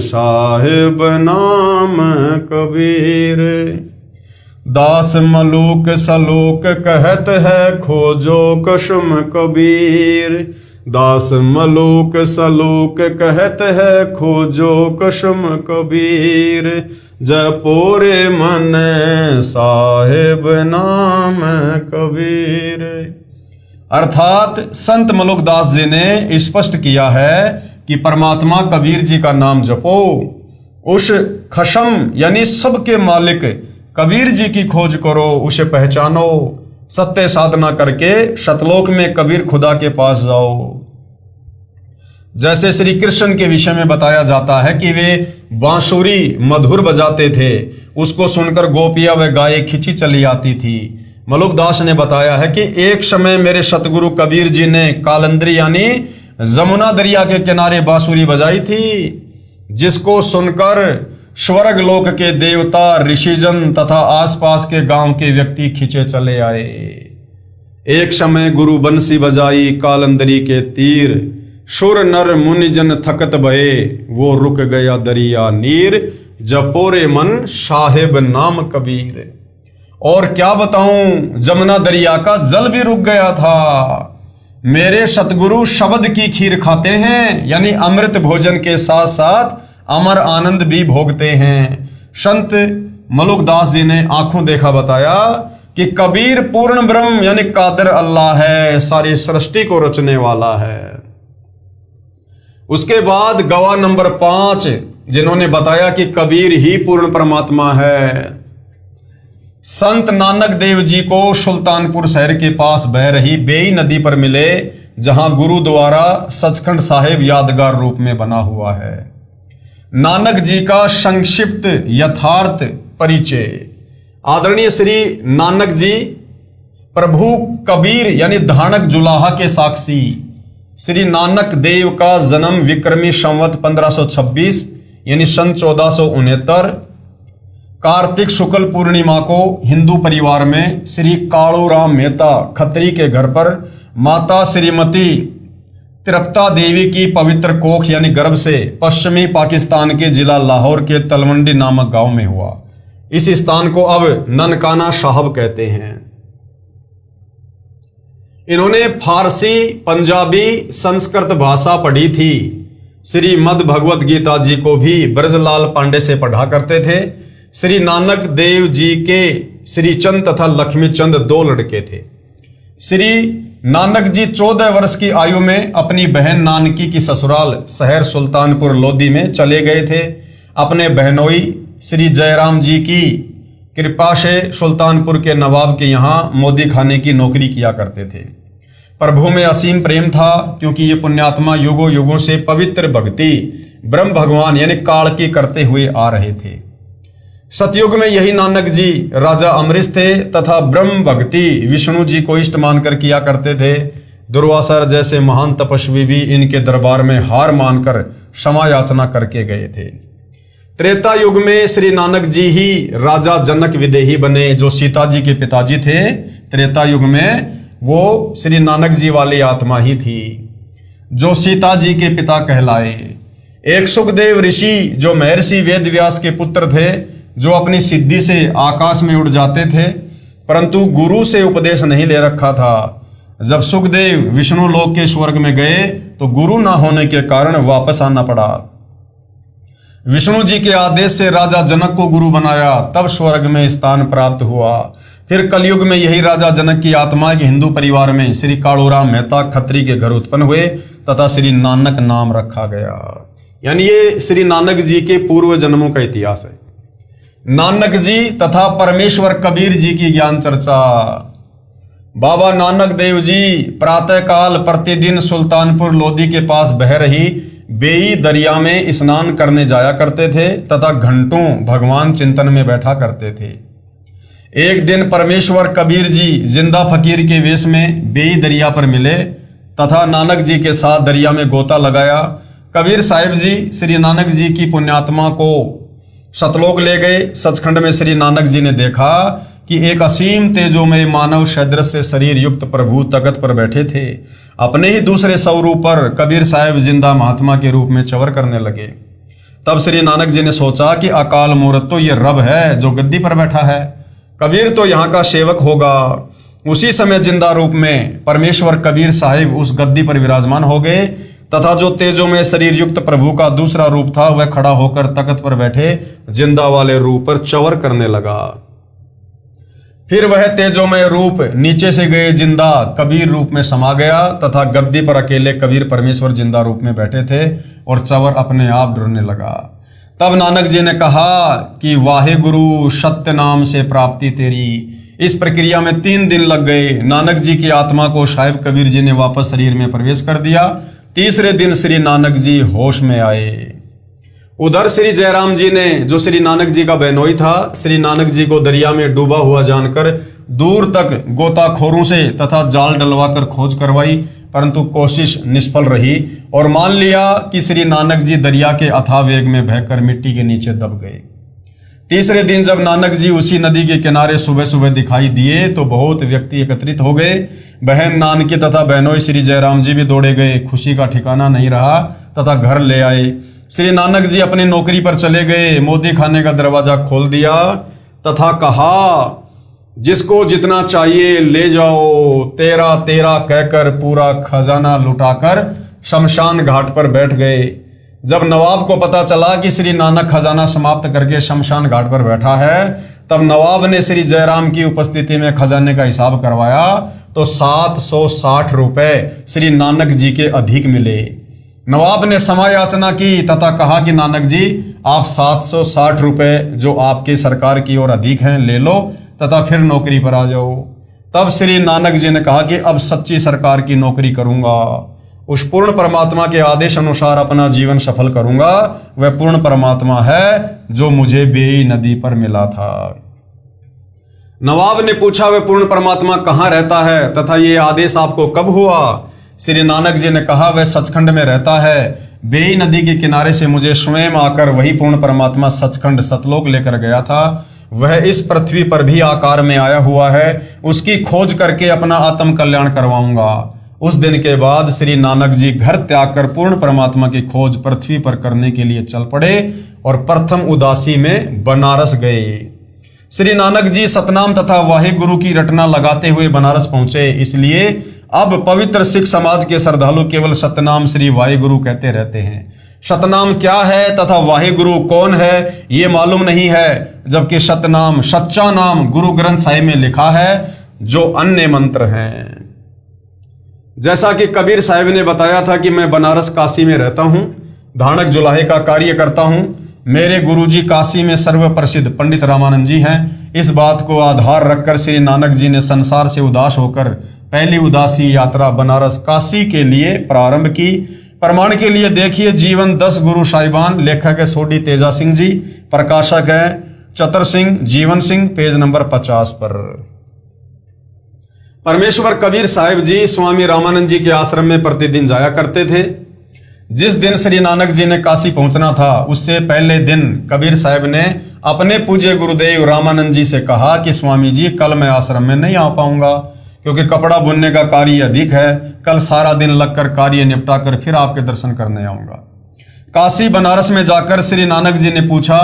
साहिब नाम कबीर। दास मलूक सलूक कहत है खोजो कुसुम कबीर, दास मलूक सलूक कहत है खोजो कुसुम कबीर। जपो रे मन साहिब नाम कबीर। अर्थात संत मलुकदास जी ने स्पष्ट किया है कि परमात्मा कबीर जी का नाम जपो, उस खशम यानी सबके मालिक कबीर जी की खोज करो, उसे पहचानो, सत्य साधना करके शतलोक में कबीर खुदा के पास जाओ। जैसे श्री कृष्ण के विषय में बताया जाता है कि वे बांसुरी मधुर बजाते थे, उसको सुनकर गोपियां व गायें खिंची चली आती थी। मलुकदास ने बताया है कि एक समय मेरे सतगुरु कबीर जी ने कालंदरी यानी जमुना दरिया के किनारे बांसुरी बजाई थी, जिसको सुनकर स्वर्ग लोक के देवता ऋषिजन तथा आसपास के गांव के व्यक्ति खिंचे चले आए। एक समय गुरु बंसी बजाई कालंदरी के तीर, सुर नर मुनिजन थकत भये वो रुक गया दरिया नीर। जपो रे मन साहेब नाम कबीर। और क्या बताऊं, जमुना दरिया का जल भी रुक गया था। मेरे सतगुरु शब्द की खीर खाते हैं, यानी अमृत भोजन के साथ साथ अमर आनंद भी भोगते हैं। संत मलुकदास जी ने आंखों देखा बताया कि कबीर पूर्ण ब्रह्म यानी कादिर अल्लाह है, सारी सृष्टि को रचने वाला है। उसके बाद गवाह नंबर 5 जिन्होंने बताया कि कबीर ही पूर्ण परमात्मा है। संत नानक देव जी को सुल्तानपुर शहर के पास बह रही बेई नदी पर मिले, जहां गुरु द्वारा सचखंड साहिब यादगार रूप में बना हुआ है। नानक जी का संक्षिप्त यथार्थ परिचय। आदरणीय श्री नानक जी प्रभु कबीर यानी धानक जुलाहा के साक्षी। श्री नानक देव का जन्म विक्रमी संवत 1526 यानी सन 1469 कार्तिक शुक्ल पूर्णिमा को हिंदू परिवार में श्री कालूराम मेहता खत्री के घर पर माता श्रीमती तिरपता देवी की पवित्र कोख यानी गर्भ से पश्चिमी पाकिस्तान के जिला लाहौर के तलवंडी नामक गांव में हुआ। इस स्थान को अब ननकाना साहब कहते हैं। इन्होंने फारसी, पंजाबी, संस्कृत भाषा पढ़ी थी। श्रीमद् भगवत गीता जी को भी ब्रजलाल पांडे से पढ़ा करते थे। श्री नानक देव जी के श्री चंद तथा लक्ष्मी चंद 2 लड़के थे। श्री नानक जी 14 वर्ष की आयु में अपनी बहन नानकी की ससुराल शहर सुल्तानपुर लोधी में चले गए थे। अपने बहनोई श्री जयराम जी की कृपा से सुल्तानपुर के नवाब के यहाँ मोदी खाने की नौकरी किया करते थे। प्रभु में असीम प्रेम था, क्योंकि ये पुण्यात्मा युगों युगों से पवित्र भक्ति ब्रह्म भगवान यानी काल की करते हुए आ रहे थे। सतयुग में यही नानक जी राजा अमरीश थे तथा ब्रह्म भक्ति विष्णु जी को इष्ट मानकर किया करते थे। दुर्वासा जैसे महान तपस्वी भी इनके दरबार में हार मानकर क्षमा याचना करके गए थे। त्रेता युग में श्री नानक जी ही राजा जनक विदेही बने, जो सीता जी के पिताजी थे, त्रेता युग में वो श्री नानक जी वाली आत्मा ही थी जो सीता जी के पिता कहलाए। एक सुखदेव ऋषि जो महर्षि वेद व्यास के पुत्र थे, जो अपनी सिद्धि से आकाश में उड़ जाते थे, परंतु गुरु से उपदेश नहीं ले रखा था। जब सुखदेव विष्णु लोक के स्वर्ग में गए तो गुरु ना होने के कारण वापस आना पड़ा। विष्णु जी के आदेश से राजा जनक को गुरु बनाया, तब स्वर्ग में स्थान प्राप्त हुआ। फिर कलयुग में यही राजा जनक की आत्मा के हिंदू परिवार में श्री कालूराम मेहता खत्री के घर उत्पन्न हुए तथा श्री नानक नाम रखा गया। यानी ये श्री नानक जी के पूर्व जन्मों का इतिहास है। नानक जी तथा परमेश्वर कबीर जी की ज्ञान चर्चा। बाबा नानक देव जी प्रातः काल प्रतिदिन सुल्तानपुर लोधी के पास बह रही बेई दरिया में स्नान करने जाया करते थे तथा घंटों भगवान चिंतन में बैठा करते थे। एक दिन परमेश्वर कबीर जी जिंदा फकीर के वेश में बेई दरिया पर मिले तथा नानक जी के साथ दरिया में गोता लगाया। कबीर साहिब जी श्री नानक जी की पुण्यात्मा को सतलोक ले गए। सचखंड में श्री नानक जी ने देखा कि एक असीम तेजोमय मानव सदृश से शरीर युक्त प्रभु तख्त पर बैठे थे। अपने ही दूसरे स्वरूप पर कबीर साहिब जिंदा महात्मा के रूप में चवर करने लगे। तब श्री नानक जी ने सोचा कि अकाल मूर्त तो ये रब है जो गद्दी पर बैठा है, कबीर तो यहाँ का सेवक होगा। उसी समय जिंदा रूप में परमेश्वर कबीर साहिब उस गद्दी पर विराजमान हो गए तथा जो तेजों में शरीर युक्त प्रभु का दूसरा रूप था वह खड़ा होकर तख्त पर बैठे जिंदा वाले रूप पर चवर करने लगा। फिर वह तेजोमय रूप नीचे से गए जिंदा कबीर रूप में समा गया तथा गद्दी पर अकेले कबीर परमेश्वर जिंदा रूप में बैठे थे और चवर अपने आप डरने लगा। तब नानक जी ने कहा कि वाहे गुरु सत्य नाम से प्राप्ति तेरी। इस प्रक्रिया में 3 दिन लग गए। नानक जी की आत्मा को साहिब कबीर जी ने वापस शरीर में प्रवेश कर दिया। तीसरे दिन श्री नानक जी होश में आए। उधर श्री जयराम जी ने, जो श्री नानक जी का बहनोई था, श्री नानक जी को दरिया में डूबा हुआ जानकर दूर तक गोताखोरों से तथा जाल डलवाकर खोज करवाई, परंतु कोशिश निष्फल रही और मान लिया कि श्री नानक जी दरिया के अथाह वेग में बहकर मिट्टी के नीचे दब गए। तीसरे दिन जब नानक जी उसी नदी के किनारे सुबह सुबह दिखाई दिए तो बहुत व्यक्ति एकत्रित हो गए। बहन नानकी तथा बहनोई श्री जयराम जी भी दौड़े गए। खुशी का ठिकाना नहीं रहा तथा घर ले आए। श्री नानक जी अपनी नौकरी पर चले गए। मोदी खाने का दरवाजा खोल दिया तथा कहा, जिसको जितना चाहिए ले जाओ, तेरा तेरा कहकर पूरा खजाना लुटाकर शमशान घाट पर बैठ गए। जब नवाब को पता चला कि श्री नानक खजाना समाप्त करके शमशान घाट पर बैठा है, तब नवाब ने श्री जयराम की उपस्थिति में खजाने का हिसाब करवाया तो 760 रुपए श्री नानक जी के अधिक मिले। नवाब ने क्षमा याचना की तथा कहा कि नानक जी, आप 760 रुपए जो आपके सरकार की ओर अधिक हैं ले लो तथा फिर नौकरी पर आ जाओ। तब श्री नानक जी ने कहा कि अब सच्ची सरकार की नौकरी करूंगा, उस पूर्ण परमात्मा के आदेश अनुसार अपना जीवन सफल करूंगा। वह पूर्ण परमात्मा है जो मुझे बेई नदी पर मिला था। नवाब ने पूछा, वह पूर्ण परमात्मा कहाँ रहता है तथा ये आदेश आपको कब हुआ? श्री नानक जी ने कहा, वह सचखंड में रहता है। बेई नदी के किनारे से मुझे स्वयं आकर वही पूर्ण परमात्मा सचखंड सतलोक लेकर गया था। वह इस पृथ्वी पर भी आकार में आया हुआ है। उसकी खोज करके अपना आत्म कल्याण करवाऊंगा। उस दिन के बाद श्री नानक जी घर त्याग कर पूर्ण परमात्मा की खोज पृथ्वी पर करने के लिए चल पड़े और प्रथम उदासी में बनारस गए। श्री नानक जी सतनाम तथा वाहे गुरु की रटना लगाते हुए बनारस पहुंचे। इसलिए अब पवित्र सिख समाज के श्रद्धालु केवल सतनाम श्री वाहे गुरु कहते रहते हैं। सतनाम क्या है तथा वाहे गुरु कौन है ये मालूम नहीं है, जबकि सतनाम सच्चा नाम गुरु ग्रंथ साहिब में लिखा है जो अन्य मंत्र हैं। जैसा कि कबीर साहिब ने बताया था कि मैं बनारस काशी में रहता हूं, धानक जुलाहे का कार्य करता हूं। मेरे गुरुजी काशी में सर्व प्रसिद्ध पंडित रामानंद जी हैं। इस बात को आधार रखकर श्री नानक जी ने संसार से उदास होकर पहली उदासी यात्रा बनारस काशी के लिए प्रारंभ की। प्रमाण के लिए देखिए जीवन 10 गुरु साहिबान। लेखक है सोडी तेजा सिंह जी, प्रकाशक है चतर सिंह जीवन सिंह, पेज नंबर 50 पर। परमेश्वर कबीर साहिब जी स्वामी रामानंद जी के आश्रम में प्रतिदिन जाया करते थे। जिस दिन श्री नानक जी ने काशी पहुंचना था उससे पहले दिन कबीर साहब ने अपने पूज्य गुरुदेव रामानंद जी से कहा कि स्वामी जी कल मैं आश्रम में नहीं आ पाऊंगा क्योंकि कपड़ा बुनने का कार्य अधिक है, कल सारा दिन लगकर कार्य निपटा कर फिर आपके दर्शन करने आऊंगा। काशी बनारस में जाकर श्री नानक जी ने पूछा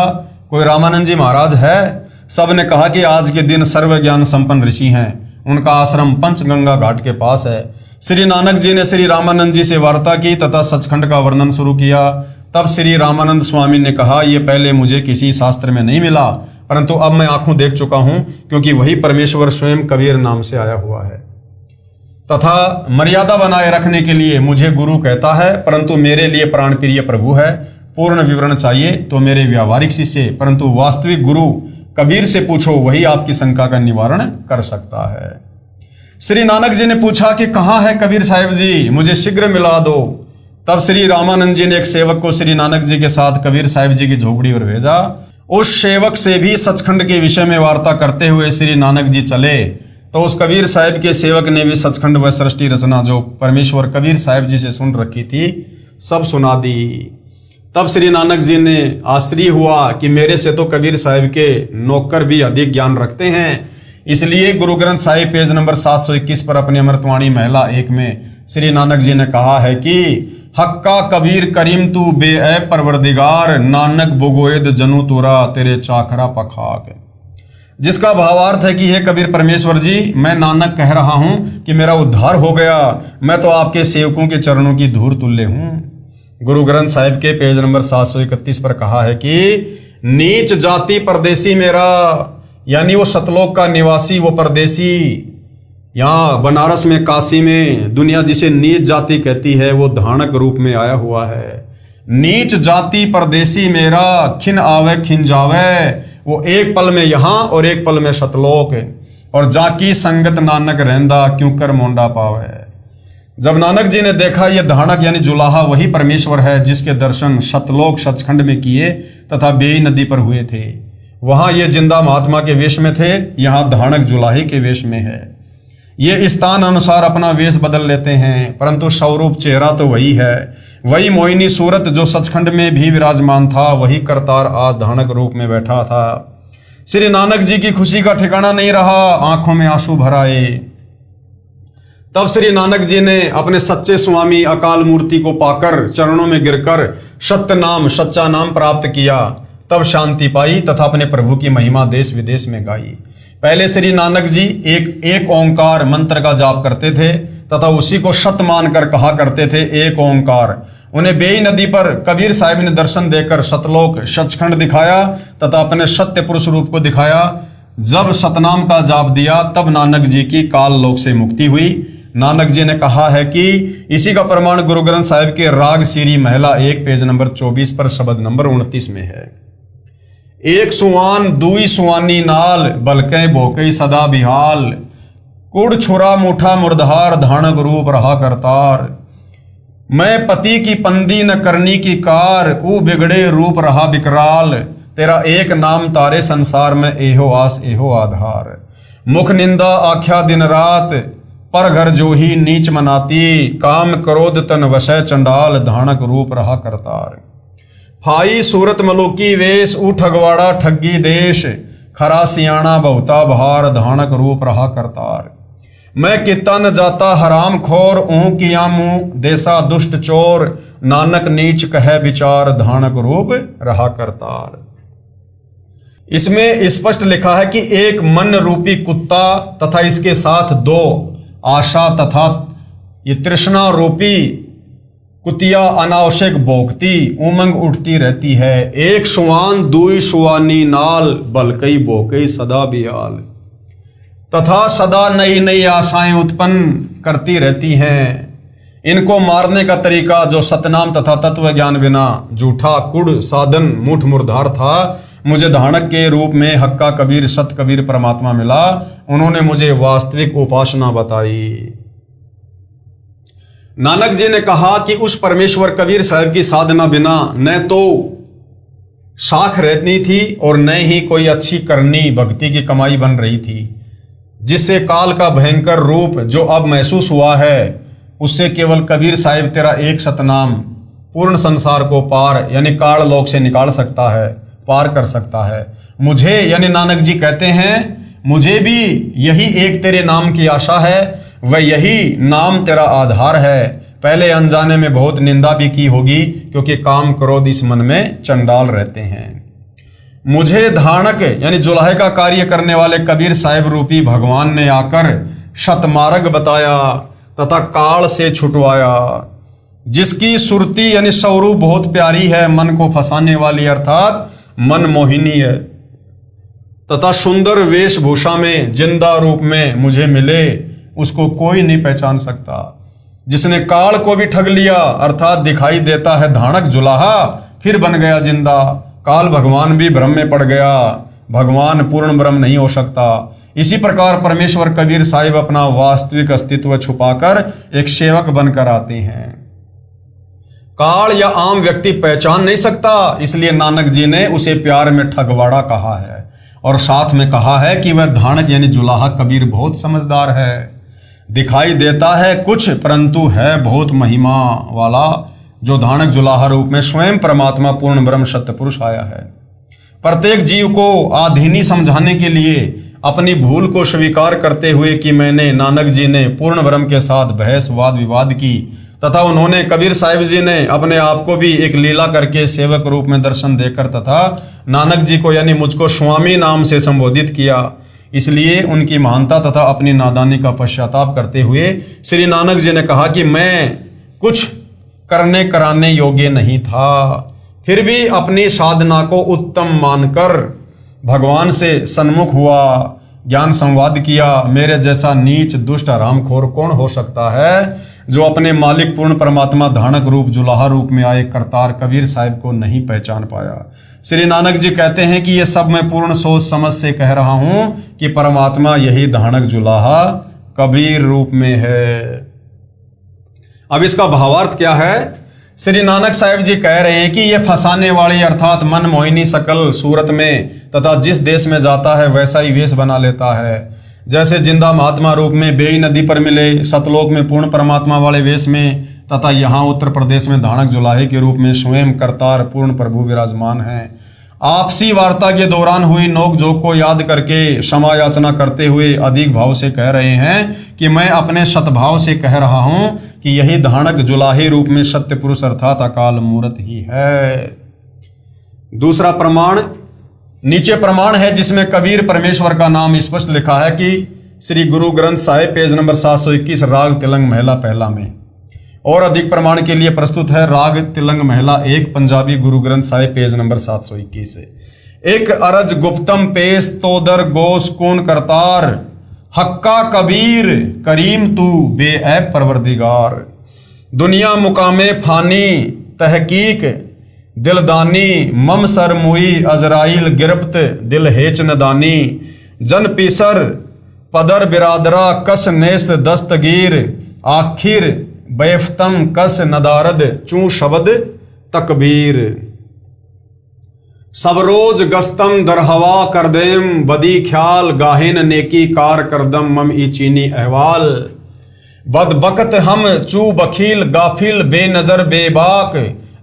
कोई रामानंद जी महाराज है? सब ने कहा कि आज के दिन सर्व ज्ञान संपन्न ऋषि हैं, उनका आश्रम पंचगंगा घाट के पास है। श्री नानक जी ने श्री रामानंद जी से वार्ता की तथा सचखंड का वर्णन शुरू किया। तब श्री रामानंद स्वामी ने कहा ये पहले मुझे किसी शास्त्र में नहीं मिला, परंतु अब मैं आंखों देख चुका हूं क्योंकि वही परमेश्वर स्वयं कबीर नाम से आया हुआ है तथा मर्यादा बनाए रखने के लिए मुझे गुरु कहता है, परंतु मेरे लिए प्राण प्रिय प्रभु है। पूर्ण विवरण चाहिए तो मेरे व्यावहारिक शिष्य परंतु वास्तविक गुरु कबीर से पूछो, वही आपकी शंका का निवारण कर सकता है। श्री नानक जी ने पूछा कि कहाँ है कबीर साहिब जी, मुझे शीघ्र मिला दो। तब श्री रामानंद जी ने एक सेवक को श्री नानक जी के साथ कबीर साहिब जी की झोपड़ी पर भेजा। उस सेवक से भी सचखंड के विषय में वार्ता करते हुए श्री नानक जी चले तो उस कबीर साहिब के सेवक ने भी सचखंड व सृष्टि रचना जो परमेश्वर कबीर साहिब जी से सुन रखी थी सब सुना दी। तब श्री नानक जी ने आश्चर्य हुआ कि मेरे से तो कबीर साहिब के नौकर भी अधिक ज्ञान रखते हैं। इसलिए गुरु ग्रंथ साहिब पेज नंबर 721 पर अपनी अमृतवाणी महिला 1 में श्री नानक जी ने कहा है कि हक्का कबीर करीम तू बे परवरदिगार, नानक बुगोएद जनु तुरा तेरे चाखरा पखाक। जिसका भावार्थ है कि हे कबीर परमेश्वर जी, मैं नानक कह रहा हूं कि मेरा उद्धार हो गया, मैं तो आपके सेवकों के चरणों की धूल तुल्य हूं। गुरु ग्रंथ साहिब के पेज नंबर 731 पर कहा है कि नीच जाति परदेसी मेरा, यानी वो सतलोक का निवासी, वो परदेसी यहाँ बनारस में काशी में दुनिया जिसे नीच जाति कहती है वो धानक रूप में आया हुआ है। नीच जाति परदेसी मेरा, खिन आवे खिन जावे, वो एक पल में यहाँ और एक पल में सतलोक, और जाकी संगत नानक रहंदा क्यों कर मोंडा पावे। जब नानक जी ने देखा ये धानक यानी जुलाहा वही परमेश्वर है जिसके दर्शन सतलोक सचखंड में किए तथा बेई नदी पर हुए थे, वहां ये जिंदा महात्मा के वेश में थे, यहाँ धानक जुलाही के वेश में है। ये स्थान अनुसार अपना वेश बदल लेते हैं परंतु स्वरूप चेहरा तो वही है। वही मोहिनी सूरत जो सचखंड में भी विराजमान था वही करतार आज धानक रूप में बैठा था। श्री नानक जी की खुशी का ठिकाना नहीं रहा, आंखों में आंसू भर आए। तब श्री नानक जी ने अपने सच्चे स्वामी अकाल मूर्ति को पाकर चरणों में गिरकर सत्य नाम सच्चा नाम प्राप्त किया। तब शांति पाई तथा अपने प्रभु की महिमा देश विदेश में गाई। पहले श्री नानक जी एक ओंकार मंत्र का जाप करते थे तथा उसी को सत्य मानकर कहा करते थे एक ओंकार। उन्हें बेई नदी पर कबीर साहिब ने दर्शन देकर सतलोक सचखंड दिखाया तथा अपने सत्य पुरुष रूप को दिखाया। जब सतनाम का जाप दिया तब नानक जी की काल लोक से मुक्ति हुई। नानक जी ने कहा है कि इसी का प्रमाण गुरु ग्रंथ साहिब के राग सीरी महिला 1 पेज नंबर 24 पर शब्द नंबर 29 में है। एक सुवान दुई सुवानी नाल, बलकै भोकई सदा बिहाल, कुड़ छुरा मुठा मुर्धार धानक रूप रहा करतार। मैं पति की पंदी न करनी की कार, ऊ बिगड़े रूप रहा बिकराल, तेरा एक नाम तारे संसार में एहो आस एहो आधार। मुख निंदा आख्या दिन रात, पर घर जो ही नीच मनाती, काम क्रोध तन वशय चंडाल, धानक रूप रहा करतार। फाई सूरत मलुकी वेश, ऊ ठगवाड़ा ठगी देश, खरा सियाणा बहुता बहार, धानक रूप रहा करतार। मैं किता न जाता हराम खोर, ऊँ किया मुँह देसा दुष्ट चोर, नानक नीच कह विचार, धानक रूप रहा करतार। इसमें स्पष्ट लिखा है कि एक मन रूपी कुत्ता तथा इसके साथ 2 आशा तथा ये तृष्णा रूपी कुतिया अनावश्यक भोगती उमंग उठती रहती है। एक सुवान दुई सुवानी नाल, बलकई भोकई सदा बियाल, तथा सदा नई नई आशाएं उत्पन्न करती रहती हैं। इनको मारने का तरीका जो सतनाम तथा तत्व ज्ञान बिना झूठा कुड़ साधन मुठ मुर्धार था, मुझे धानक के रूप में हक्का कबीर सत कबीर परमात्मा मिला। उन्होंने मुझे वास्तविक उपासना बताई। नानक जी ने कहा कि उस परमेश्वर कबीर साहब की साधना बिना न तो साख रहती थी और न ही कोई अच्छी करनी भक्ति की कमाई बन रही थी, जिससे काल का भयंकर रूप जो अब महसूस हुआ है उससे केवल कबीर साहिब तेरा एक सतनाम पूर्ण संसार को पार यानी काल लोक से निकाल सकता है, पार कर सकता है। मुझे यानी नानक जी कहते हैं मुझे भी यही एक तेरे नाम की आशा है, वह यही नाम तेरा आधार है। पहले अनजाने में बहुत निंदा भी की होगी, क्योंकि काम क्रोध इस मन में चंडाल रहते हैं। मुझे धानक यानी जुलाहे का कार्य करने वाले कबीर साहिब रूपी भगवान ने आकर शतमार्ग बताया तथा काल से छुटवाया, जिसकी सुरती यानी स्वरूप बहुत प्यारी है, मन को फंसाने वाली अर्थात मन मोहिनी है, तथा सुंदर वेशभूषा में जिंदा रूप में मुझे मिले, उसको कोई नहीं पहचान सकता। जिसने काल को भी ठग लिया अर्थात दिखाई देता है धानक जुलाहा, फिर बन गया जिंदा। काल भगवान भी भ्रम में पड़ गया, भगवान पूर्ण ब्रह्म नहीं हो सकता। इसी प्रकार परमेश्वर कबीर साहिब अपना वास्तविक अस्तित्व छुपाकर एक सेवक बनकर आते हैं। काल या आम व्यक्ति पहचान नहीं सकता, इसलिए नानक जी ने उसे प्यार में ठगवाड़ा कहा है, और साथ में कहा है कि वह धानक यानी जुलाहा कबीर बहुत समझदार है, दिखाई देता है कुछ परंतु है बहुत महिमा वाला, जो धानक जुलाहा रूप में स्वयं परमात्मा पूर्ण ब्रह्म सत्य पुरुष आया है। प्रत्येक जीव को आधीनी समझाने के लिए अपनी भूल को स्वीकार करते हुए कि मैंने नानक जी ने पूर्ण ब्रह्म के साथ बहस वाद विवाद की, तथा उन्होंने कबीर साहिब जी ने अपने आप को भी एक लीला करके सेवक रूप में दर्शन देकर तथा नानक जी को यानी मुझको स्वामी नाम से संबोधित किया। इसलिए उनकी महानता तथा अपनी नादानी का पश्चाताप करते हुए श्री नानक जी ने कहा कि मैं कुछ करने कराने योग्य नहीं था, फिर भी अपनी साधना को उत्तम मानकर भगवान से सन्मुख हुआ, ज्ञान संवाद किया। मेरे जैसा नीच दुष्ट हरामखोर कौन हो सकता है, जो अपने मालिक पूर्ण परमात्मा धानक रूप जुलाहा रूप में आए करतार कबीर साहिब को नहीं पहचान पाया। श्री नानक जी कहते हैं कि ये सब मैं पूर्ण सोच समझ से कह रहा हूं कि परमात्मा यही धानक जुलाहा कबीर रूप में है। अब इसका भावार्थ क्या है? श्री नानक साहिब जी कह रहे हैं कि ये फंसाने वाली अर्थात मन मोहिनी सकल सूरत में तथा जिस देश में जाता है वैसा ही वेश बना लेता है। जैसे जिंदा महात्मा रूप में बेई नदी पर मिले, सतलोक में पूर्ण परमात्मा वाले वेश में, तथा यहाँ उत्तर प्रदेश में धानक जुलाहे के रूप में स्वयं करतार पूर्ण प्रभु विराजमान हैं। आपसी वार्ता के दौरान हुई नोकझोंक को याद करके क्षमा याचना करते हुए अधिक भाव से कह रहे हैं कि मैं अपने सतभाव से कह रहा हूं कि यही धानक जुलाहे रूप में सत्य पुरुष अर्थात अकाल मूर्त ही है। दूसरा प्रमाण नीचे प्रमाण है जिसमें कबीर परमेश्वर का नाम स्पष्ट लिखा है कि श्री गुरु ग्रंथ साहिब पेज नंबर 721 राग तिलंग महला पहला में। और अधिक प्रमाण के लिए प्रस्तुत है राग तिलंग महला 1 पंजाबी गुरु ग्रंथ साहिब पेज नंबर 721 से। एक अरज गुप्तम पेश तोदर गोस कौन करतार, हक्का कबीर करीम तू बेऐब परवरदिगार। दुनिया मुकामे फानी तहकीक दिलदानी, मम सर मुई अजराइल गिरफ्त दिल हेच नदानी। जन पीसर पदर बिरादरा कस नेस दस्तगीर, आखिर बैफ्तम कस नदारद चू शब्द तकबीर। सब रोज गस्तम दरहवा करदेम, बदी ख्याल गाहिन नेकी कार करदम मम ई चीनी अहवाल। बदबकत हम चू बखील गाफिल बेनजर बेबाक,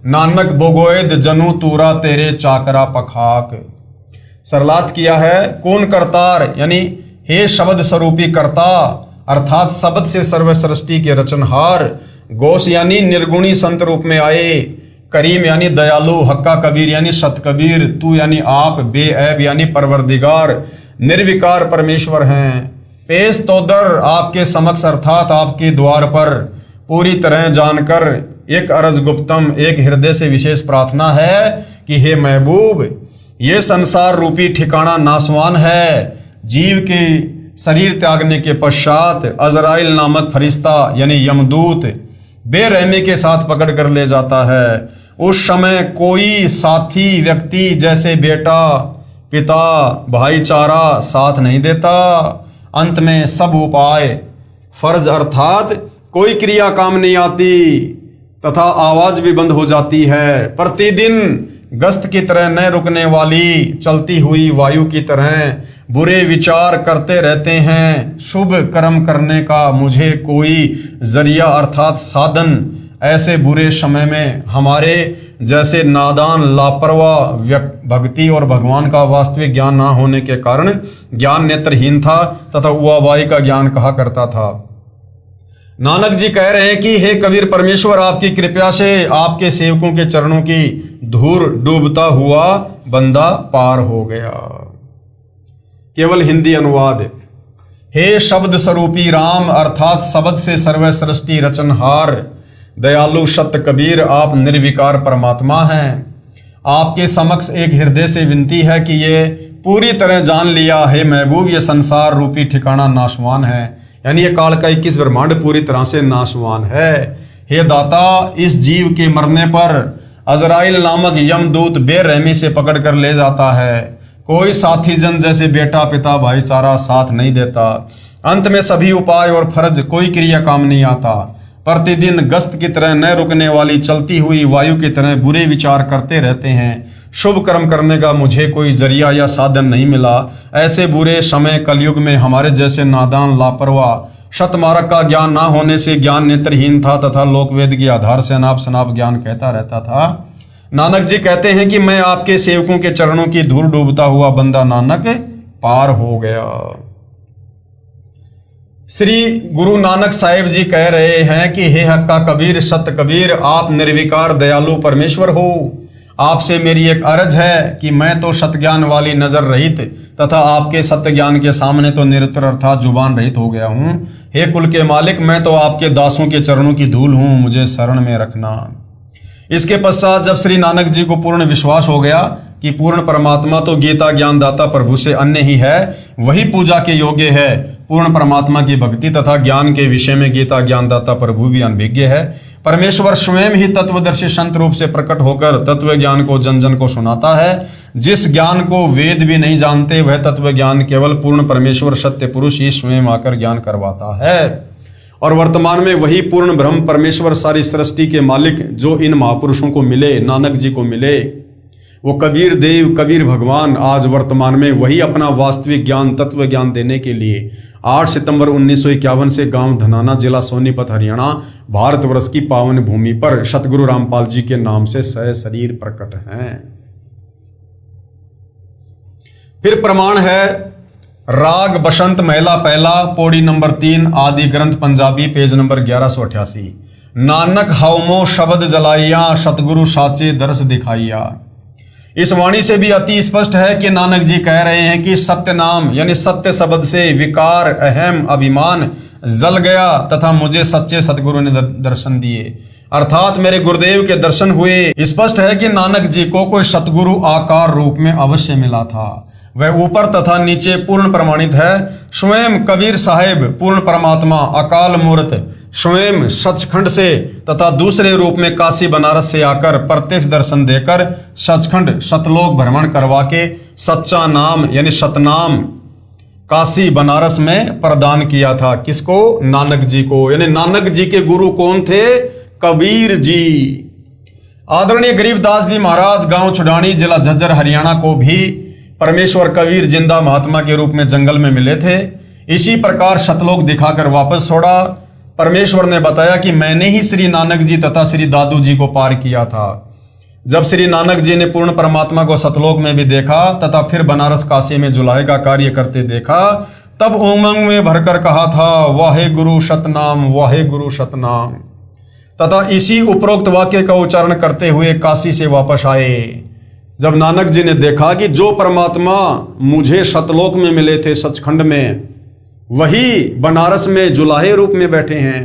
नानक बोगोयद जनू तूरा तेरे चाकरा पखाक। सरलार्थ किया है कौन करतार यानी हे शब्द स्वरूपी कर्ता अर्थात शब्द से सर्व सृष्टि के रचनहार। गोस यानी निर्गुणी संत रूप में आए। करीम यानी दयालु। हक्का कबीर यानी सत कबीर। तू यानी आप। बेऐब यानी परवरदिगार निर्विकार परमेश्वर हैं। पेश तोदर आपके समक्ष अर्थात आपके द्वार पर पूरी तरह जानकर एक अरज गुप्तम एक हृदय से विशेष प्रार्थना है कि हे महबूब, ये संसार रूपी ठिकाना नासवान है। जीव के शरीर त्यागने के पश्चात अजराइल नामक फरिश्ता यानी यमदूत बेरहमी के साथ पकड़ कर ले जाता है। उस समय कोई साथी व्यक्ति जैसे बेटा, पिता, भाईचारा साथ नहीं देता। अंत में सब उपाय फर्ज अर्थात कोई क्रिया काम नहीं आती तथा आवाज भी बंद हो जाती है। प्रतिदिन गस्त की तरह न रुकने वाली चलती हुई वायु की तरह बुरे विचार करते रहते हैं। शुभ कर्म करने का मुझे कोई जरिया अर्थात साधन ऐसे बुरे समय में हमारे जैसे नादान लापरवाह भक्ति और भगवान का वास्तविक ज्ञान ना होने के कारण ज्ञान नेत्रहीन था तथा उआबाई का ज्ञान कहा करता था। नानक जी कह रहे हैं कि हे कबीर परमेश्वर, आपकी कृपा से आपके सेवकों के चरणों की धूल डूबता हुआ बंदा पार हो गया। केवल हिंदी अनुवाद। हे शब्द स्वरूपी राम अर्थात शब्द से सर्व सृष्टि रचनहार दयालु सत्य कबीर, आप निर्विकार परमात्मा हैं। आपके समक्ष एक हृदय से विनती है कि ये पूरी तरह जान लिया है महबूब, ये संसार रूपी ठिकाना नाशवान है, यानी ये काल का 21 ब्रह्मांड पूरी तरह से नाशवान है। हे दाता, इस जीव के मरने पर अजराइल नामक यमदूत बेरहमी से पकड़ कर ले जाता है। कोई साथी जन जैसे बेटा पिता भाईचारा साथ नहीं देता। अंत में सभी उपाय और फर्ज कोई क्रिया काम नहीं आता। प्रतिदिन गस्त की तरह न रुकने वाली चलती हुई वायु की तरह बुरे विचार करते रहते हैं। शुभ कर्म करने का मुझे कोई जरिया या साधन नहीं मिला। ऐसे बुरे समय कलयुग में हमारे जैसे नादान लापरवाह शतमार्ग का ज्ञान ना होने से ज्ञान नेत्रहीन था तथा लोकवेद के आधार से अनाप शनाप ज्ञान कहता रहता था। नानक जी कहते हैं कि मैं आपके सेवकों के चरणों की धूल डूबता हुआ बंदा नानक पार हो गया। श्री गुरु नानक साहिब जी कह रहे हैं कि हे हक्का कबीर सत्य कबीर, आप निर्विकार दयालु परमेश्वर हो। आपसे मेरी एक अर्ज है कि मैं तो सत्य ज्ञान वाली नजर रहित तथा आपके सत्य ज्ञान के सामने तो निरुत्तर अर्थात जुबान रहित हो गया हूँ। हे कुल के मालिक, मैं तो आपके दासों के चरणों की धूल हूँ, मुझे शरण में रखना। इसके पश्चात जब श्री नानक जी को पूर्ण विश्वास हो गया कि पूर्ण परमात्मा तो गीता ज्ञानदाता प्रभु से अन्य ही है, वही पूजा के योग्य है। पूर्ण परमात्मा की भक्ति तथा ज्ञान के विषय में गीता ज्ञानदाता प्रभु भी अनभिज्ञ है। परमेश्वर स्वयं ही तत्वदर्शी संत रूप से प्रकट होकर तत्व ज्ञान को जन जन को सुनाता है। जिस ज्ञान को वेद भी नहीं जानते, वह तत्व ज्ञान केवल पूर्ण परमेश्वर सत्य पुरुष ही स्वयं आकर ज्ञान करवाता है। और वर्तमान में वही पूर्ण ब्रह्म परमेश्वर सारी सृष्टि के मालिक जो इन महापुरुषों को मिले, नानक जी को मिले, वो कबीर देव कबीर भगवान आज वर्तमान में वही अपना वास्तविक ज्ञान तत्व ज्ञान देने के लिए 8 सितंबर 1951 से गांव धनाना जिला सोनीपत हरियाणा भारतवर्ष की पावन भूमि पर सतगुरु रामपाल जी के नाम से सशरीर प्रकट हैं। फिर प्रमाण है राग बसंत महिला पहला पौड़ी नंबर 3 आदि ग्रंथ पंजाबी पेज नंबर 1188। नानक हवमो शब्द जलाइया सतगुरु साचे दर्श दिखाइया। इस वाणी से भी अति स्पष्ट है कि नानक जी कह रहे हैं कि सत्य नाम यानी सत्य शब्द से विकार अहम अभिमान जल गया तथा मुझे सच्चे सतगुरु ने दर्शन दिए, अर्थात मेरे गुरुदेव के दर्शन हुए। स्पष्ट है कि नानक जी को कोई सतगुरु आकार रूप में अवश्य मिला था। वह ऊपर तथा नीचे पूर्ण प्रमाणित है। स्वयं कबीर साहेब पूर्ण परमात्मा अकाल मूर्त स्वयं सचखंड से तथा दूसरे रूप में काशी बनारस से आकर प्रत्यक्ष दर्शन देकर सचखंड सतलोक भ्रमण करवा के सच्चा नाम यानी सतनाम काशी बनारस में प्रदान किया था। किसको? नानक जी को। यानी नानक जी के गुरु कौन थे? कबीर जी। आदरणीय गरीबदास जी महाराज गांव छुडानी जिला झज्जर हरियाणा को भी परमेश्वर कबीर जिंदा महात्मा के रूप में जंगल में मिले थे। इसी प्रकार सतलोक दिखाकर वापस छोड़ा। परमेश्वर ने बताया कि मैंने ही श्री नानक जी तथा श्री दादू जी को पार किया था। जब श्री नानक जी ने पूर्ण परमात्मा को सतलोक में भी देखा तथा फिर बनारस काशी में जुलाहे का कार्य करते देखा, तब उमंग में भरकर कहा था वाहे गुरु सतनाम वाहे गुरु सतनाम, तथा इसी उपरोक्त वाक्य का उच्चारण करते हुए काशी से वापस आए। जब नानक जी ने देखा कि जो परमात्मा मुझे सतलोक में मिले थे सचखंड में, वही बनारस में जुलाहे रूप में बैठे हैं,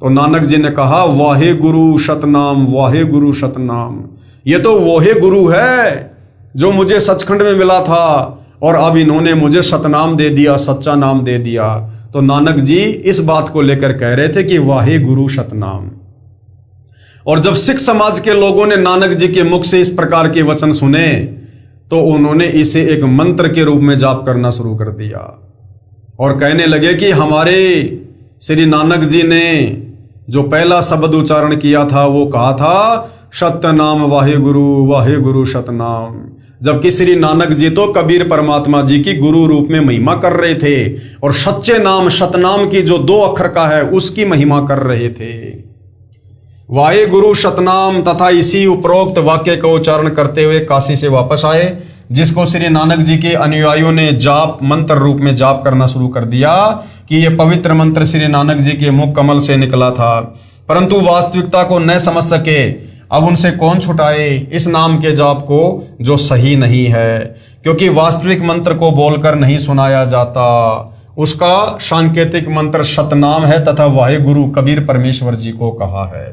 तो नानक जी ने कहा वाहे गुरु सतनाम वाहे गुरु सतनाम। ये तो वही गुरु है जो मुझे सचखंड में मिला था और अब इन्होंने मुझे सतनाम दे दिया, सच्चा नाम दे दिया। तो नानक जी इस बात को लेकर कह रहे थे कि वाहे गुरु सतनाम। और जब सिख समाज के लोगों ने नानक जी के मुख से इस प्रकार के वचन सुने तो उन्होंने इसे एक मंत्र के रूप में जाप करना शुरू कर दिया और कहने लगे कि हमारे श्री नानक जी ने जो पहला शब्द उच्चारण किया था वो कहा था सतनाम वाहे गुरु सतनाम, जबकि श्री नानक जी तो कबीर परमात्मा जी की गुरु रूप में महिमा कर रहे थे और सच्चे नाम सतनाम की जो 2 अक्षर का है उसकी महिमा कर रहे थे। वाहे गुरु सतनाम तथा इसी उपरोक्त वाक्य का उच्चारण करते हुए काशी से वापस आए, जिसको श्री नानक जी के अनुयायियों ने जाप मंत्र रूप में जाप करना शुरू कर दिया कि यह पवित्र मंत्र श्री नानक जी के मुख कमल से निकला था, परंतु वास्तविकता को न समझ सके। अब उनसे कौन छुटाए इस नाम के जाप को जो सही नहीं है, क्योंकि वास्तविक मंत्र को बोलकर नहीं सुनाया जाता। उसका सांकेतिक मंत्र सतनाम है तथा वाहे गुरु कबीर परमेश्वर जी को कहा है।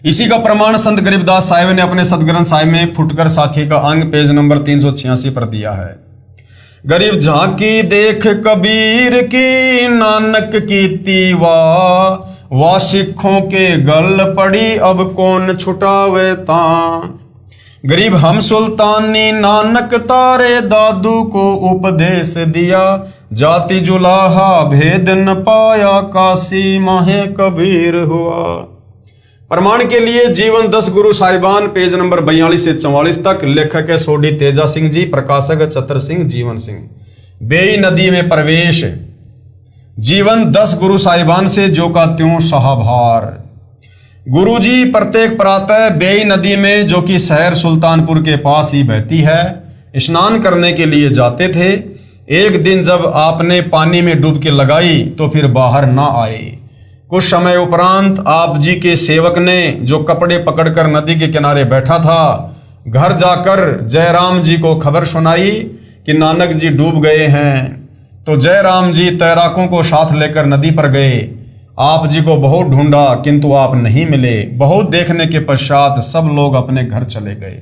इसी का प्रमाण संत गरीबदास साहिब ने अपने सदग्रंथ साहिब में फुटकर साखी का अंग पेज नंबर 386 पर दिया है। गरीब झांकी देख कबीर की नानक की तीवा, वा सिखों के गल पड़ी अब कौन छुटावे ता। गरीब हम सुल्तानी नानक तारे दादू को उपदेश दिया, जाति जुलाहा भेद न पाया काशी माहे कबीर हुआ। प्रमाण के लिए जीवन 10 गुरु साहिबान पेज नंबर 42 से 44 तक। लेखक है सोडी तेजा सिंह जी, प्रकाशक चतर सिंह जीवन सिंह। बेई नदी में प्रवेश। जीवन 10 गुरु साहिबान से जो का त्यों सहाभार। गुरुजी प्रत्येक प्रातः बेई नदी में, जो कि शहर सुल्तानपुर के पास ही बहती है, स्नान करने के लिए जाते थे। एक दिन जब आपने पानी में डुबकी लगाई तो फिर बाहर ना आए। कुछ समय उपरांत आप जी के सेवक ने, जो कपड़े पकड़कर नदी के किनारे बैठा था, घर जाकर जयराम जी को खबर सुनाई कि नानक जी डूब गए हैं। तो जयराम जी तैराकों को साथ लेकर नदी पर गए। आप जी को बहुत ढूंढा किंतु आप नहीं मिले। बहुत देखने के पश्चात सब लोग अपने घर चले गए।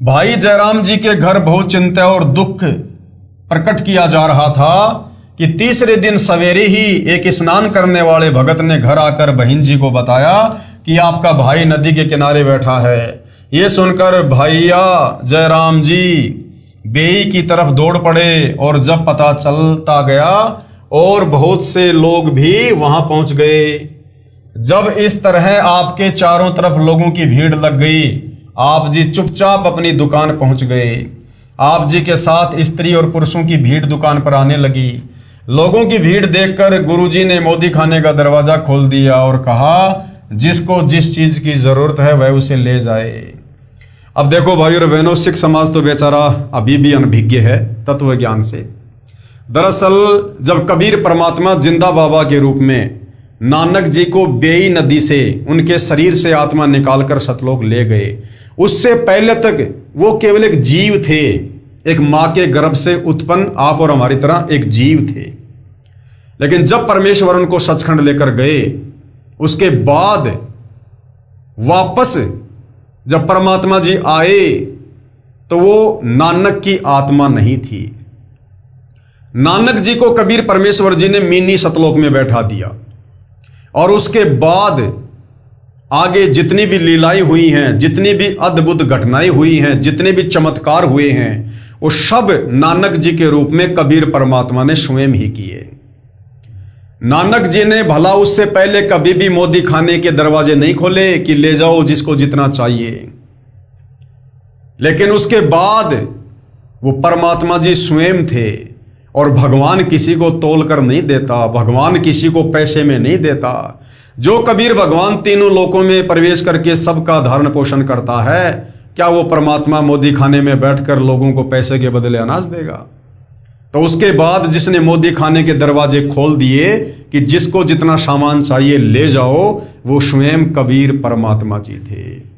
भाई जयराम जी के घर बहुत चिंता और दुख प्रकट किया जा रहा था कि तीसरे दिन सवेरे ही एक स्नान करने वाले भगत ने घर आकर बहन जी को बताया कि आपका भाई नदी के किनारे बैठा है। ये सुनकर भैया जयराम जी बेई की तरफ दौड़ पड़े और जब पता चलता गया और बहुत से लोग भी वहां पहुंच गए। जब इस तरह आपके चारों तरफ लोगों की भीड़ लग गई, आप जी चुपचाप अपनी दुकान पहुंच गए। आप जी के साथ स्त्री और पुरुषों की भीड़ दुकान पर आने लगी। लोगों की भीड़ देखकर गुरुजी ने मोदी खाने का दरवाजा खोल दिया और कहा, जिसको जिस चीज की जरूरत है वह उसे ले जाए। अब देखो भाई और बहनों, सिख समाज तो बेचारा अभी भी अनभिज्ञ है तत्व ज्ञान से। दरअसल जब कबीर परमात्मा जिंदा बाबा के रूप में नानक जी को बेई नदी से उनके शरीर से आत्मा निकालकर सतलोक ले गए, उससे पहले तक वो केवल एक जीव थे, एक मां के गर्भ से उत्पन्न आप और हमारी तरह एक जीव थे। लेकिन जब परमेश्वर उनको सचखंड लेकर गए, उसके बाद वापस जब परमात्मा जी आए तो वो नानक की आत्मा नहीं थी। नानक जी को कबीर परमेश्वर जी ने मिनी सतलोक में बैठा दिया और उसके बाद आगे जितनी भी लीलाएं हुई हैं, जितनी भी अद्भुत घटनाएं हुई हैं, जितने भी चमत्कार हुए हैं, वो सब नानक जी के रूप में कबीर परमात्मा ने स्वयं ही किए। नानक जी ने भला उससे पहले कभी भी मोदी खाने के दरवाजे नहीं खोले कि ले जाओ जिसको जितना चाहिए, लेकिन उसके बाद वो परमात्मा जी स्वयं थे। और भगवान किसी को तोल कर नहीं देता, भगवान किसी को पैसे में नहीं देता। जो कबीर भगवान तीनों लोकों में प्रवेश करके सबका धारण पोषण करता है, क्या वो परमात्मा मोदी खाने में बैठकर लोगों को पैसे के बदले अनाज देगा? तो उसके बाद जिसने मोदी खाने के दरवाजे खोल दिए कि जिसको जितना सामान चाहिए ले जाओ, वो स्वयं कबीर परमात्मा जी थे।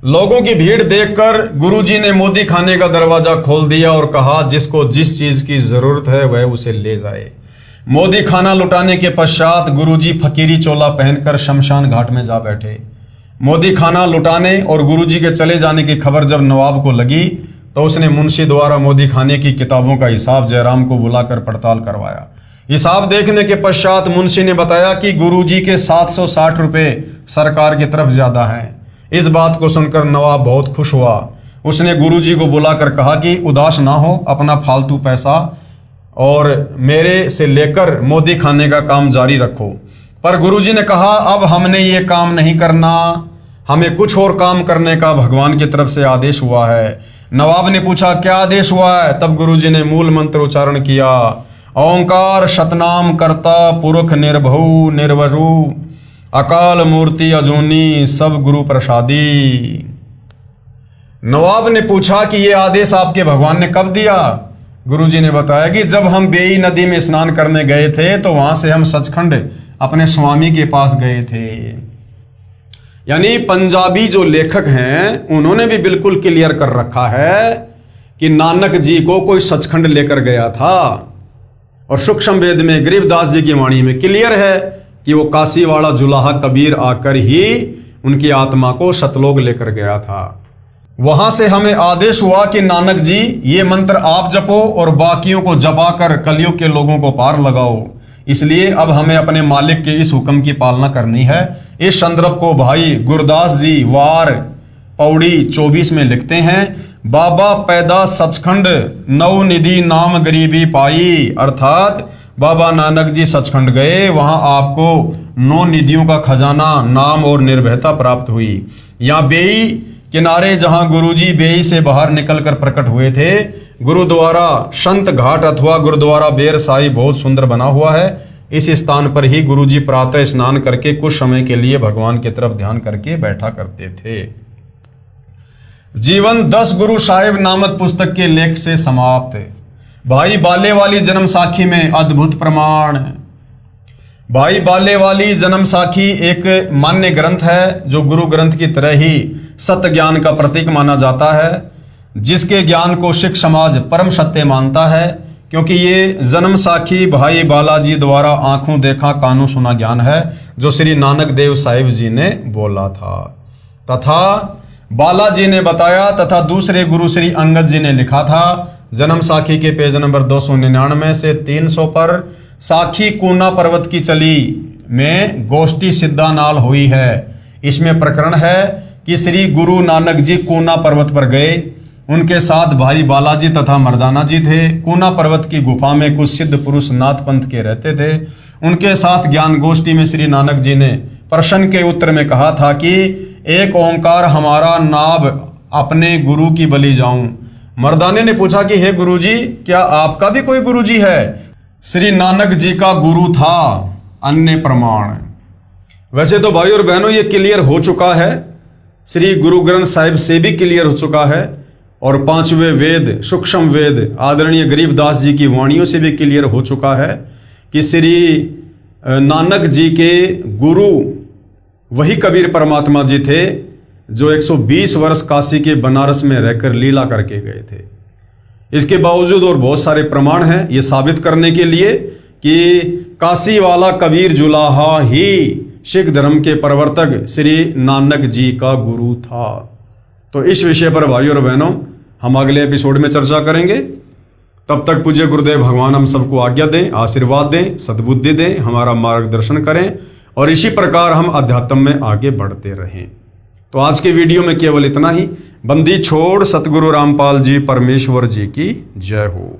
लोगों की भीड़ देखकर गुरुजी ने मोदी खाने का दरवाजा खोल दिया और कहा, जिसको जिस चीज की जरूरत है वह उसे ले जाए। मोदी खाना लुटाने के पश्चात गुरुजी फकीरी चोला पहनकर शमशान घाट में जा बैठे। मोदी खाना लुटाने और गुरुजी के चले जाने की खबर जब नवाब को लगी तो उसने मुंशी द्वारा मोदी खाने की किताबों का हिसाब जयराम को बुलाकर पड़ताल करवाया। हिसाब देखने के पश्चात मुंशी ने बताया कि गुरुजी के 760 रुपये सरकार की तरफ ज्यादा हैं। इस बात को सुनकर नवाब बहुत खुश हुआ। उसने गुरुजी को बुलाकर कहा कि उदास ना हो, अपना फालतू पैसा और मेरे से लेकर मोदी खाने का काम जारी रखो। पर गुरुजी ने कहा, अब हमने ये काम नहीं करना, हमें कुछ और काम करने का भगवान की तरफ से आदेश हुआ है। नवाब ने पूछा, क्या आदेश हुआ है? तब गुरुजी ने मूल मंत्र उच्चारण किया ओंकार शतनाम करता पुरख निर्भउ निर्वरु अकाल मूर्ति अजूनी सब गुरु प्रसादी। नवाब ने पूछा कि ये आदेश आपके भगवान ने कब दिया? गुरुजी ने बताया कि जब हम बेई नदी में स्नान करने गए थे तो वहां से हम सचखंड अपने स्वामी के पास गए थे। यानी पंजाबी जो लेखक हैं उन्होंने भी बिल्कुल क्लियर कर रखा है कि नानक जी को कोई सचखंड लेकर गया था। और सूक्ष्म वेद में गरीबदास जी की वाणी में क्लियर है कि वो काशी वाला जुलाहा कबीर आकर ही उनकी आत्मा को सतलोक लेकर गया था। वहां से हमें आदेश हुआ कि नानक जी ये मंत्र आप जपो और बाकियों को जपा कर कलयुग के लोगों को पार लगाओ। इसलिए अब हमें अपने मालिक के इस हुक्म की पालना करनी है। इस संदर्भ को भाई गुरदास जी वार पौड़ी 24 में लिखते हैं, बाबा पैदा सचखंड नौ निधि नाम गरीबी पाई। अर्थात बाबा नानक जी सचखंड गए, वहां आपको 9 निधियों का खजाना नाम और निर्भयता प्राप्त हुई। यहाँ बेई किनारे जहां गुरुजी बेई से बाहर निकलकर प्रकट हुए थे, गुरुद्वारा संत घाट अथवा गुरुद्वारा बेर साई बहुत सुंदर बना हुआ है। इस स्थान पर ही गुरुजी प्रातः स्नान करके कुछ समय के लिए भगवान की तरफ ध्यान करके बैठा करते थे। जीवन 10 गुरु साहिब नामक पुस्तक के लेख से समाप्त। भाई बाले वाली जन्म साखी में अद्भुत प्रमाण। भाई बाले वाली जन्म साखी एक मान्य ग्रंथ है जो गुरु ग्रंथ की तरह ही सत्य ज्ञान का प्रतीक माना जाता है, जिसके ज्ञान को सिख समाज परम सत्य मानता है, क्योंकि ये जन्म साखी भाई बालाजी द्वारा आंखों देखा कानों सुना ज्ञान है जो श्री नानक देव साहिब जी ने बोला था तथा बालाजी ने बताया तथा दूसरे गुरु श्री अंगद जी ने लिखा था। जन्म साखी के पेज नंबर 299 से 300 पर साखी कूना पर्वत की चली में गोष्ठी सिद्धा नाल हुई है। इसमें प्रकरण है कि श्री गुरु नानक जी कूना पर्वत पर गए, उनके साथ भाई बालाजी तथा मर्दाना जी थे। कूना पर्वत की गुफा में कुछ सिद्ध पुरुष नाथ पंथ के रहते थे। उनके साथ ज्ञान गोष्ठी में श्री नानक जी ने प्रश्न के उत्तर में कहा था कि एक ओंकार हमारा नाभ अपने गुरु की बलि जाऊं। मर्दाने ने पूछा कि हे गुरुजी, क्या आपका भी कोई गुरुजी है? श्री नानक जी का गुरु था। अन्य प्रमाण। वैसे तो भाई और बहनों ये क्लियर हो चुका है, श्री गुरु ग्रंथ साहिब से भी क्लियर हो चुका है और 5वें वेद सूक्ष्म वेद आदरणीय गरीबदास जी की वाणियों से भी क्लियर हो चुका है कि श्री नानक जी के गुरु वही कबीर परमात्मा जी थे जो 120 वर्ष काशी के बनारस में रहकर लीला करके गए थे। इसके बावजूद और बहुत सारे प्रमाण हैं ये साबित करने के लिए कि काशी वाला कबीर जुलाहा ही सिख धर्म के प्रवर्तक श्री नानक जी का गुरु था। तो इस विषय पर भाइयों और बहनों हम अगले एपिसोड में चर्चा करेंगे। तब तक पूज्य गुरुदेव भगवान हम सबको आज्ञा दें, आशीर्वाद दें, सद्बुद्धि दें, हमारा मार्गदर्शन करें और इसी प्रकार हम अध्यात्म में आगे बढ़ते रहें। तो आज के वीडियो में केवल इतना ही। बंदी छोड़ सतगुरु रामपाल जी परमेश्वर जी की जय हो।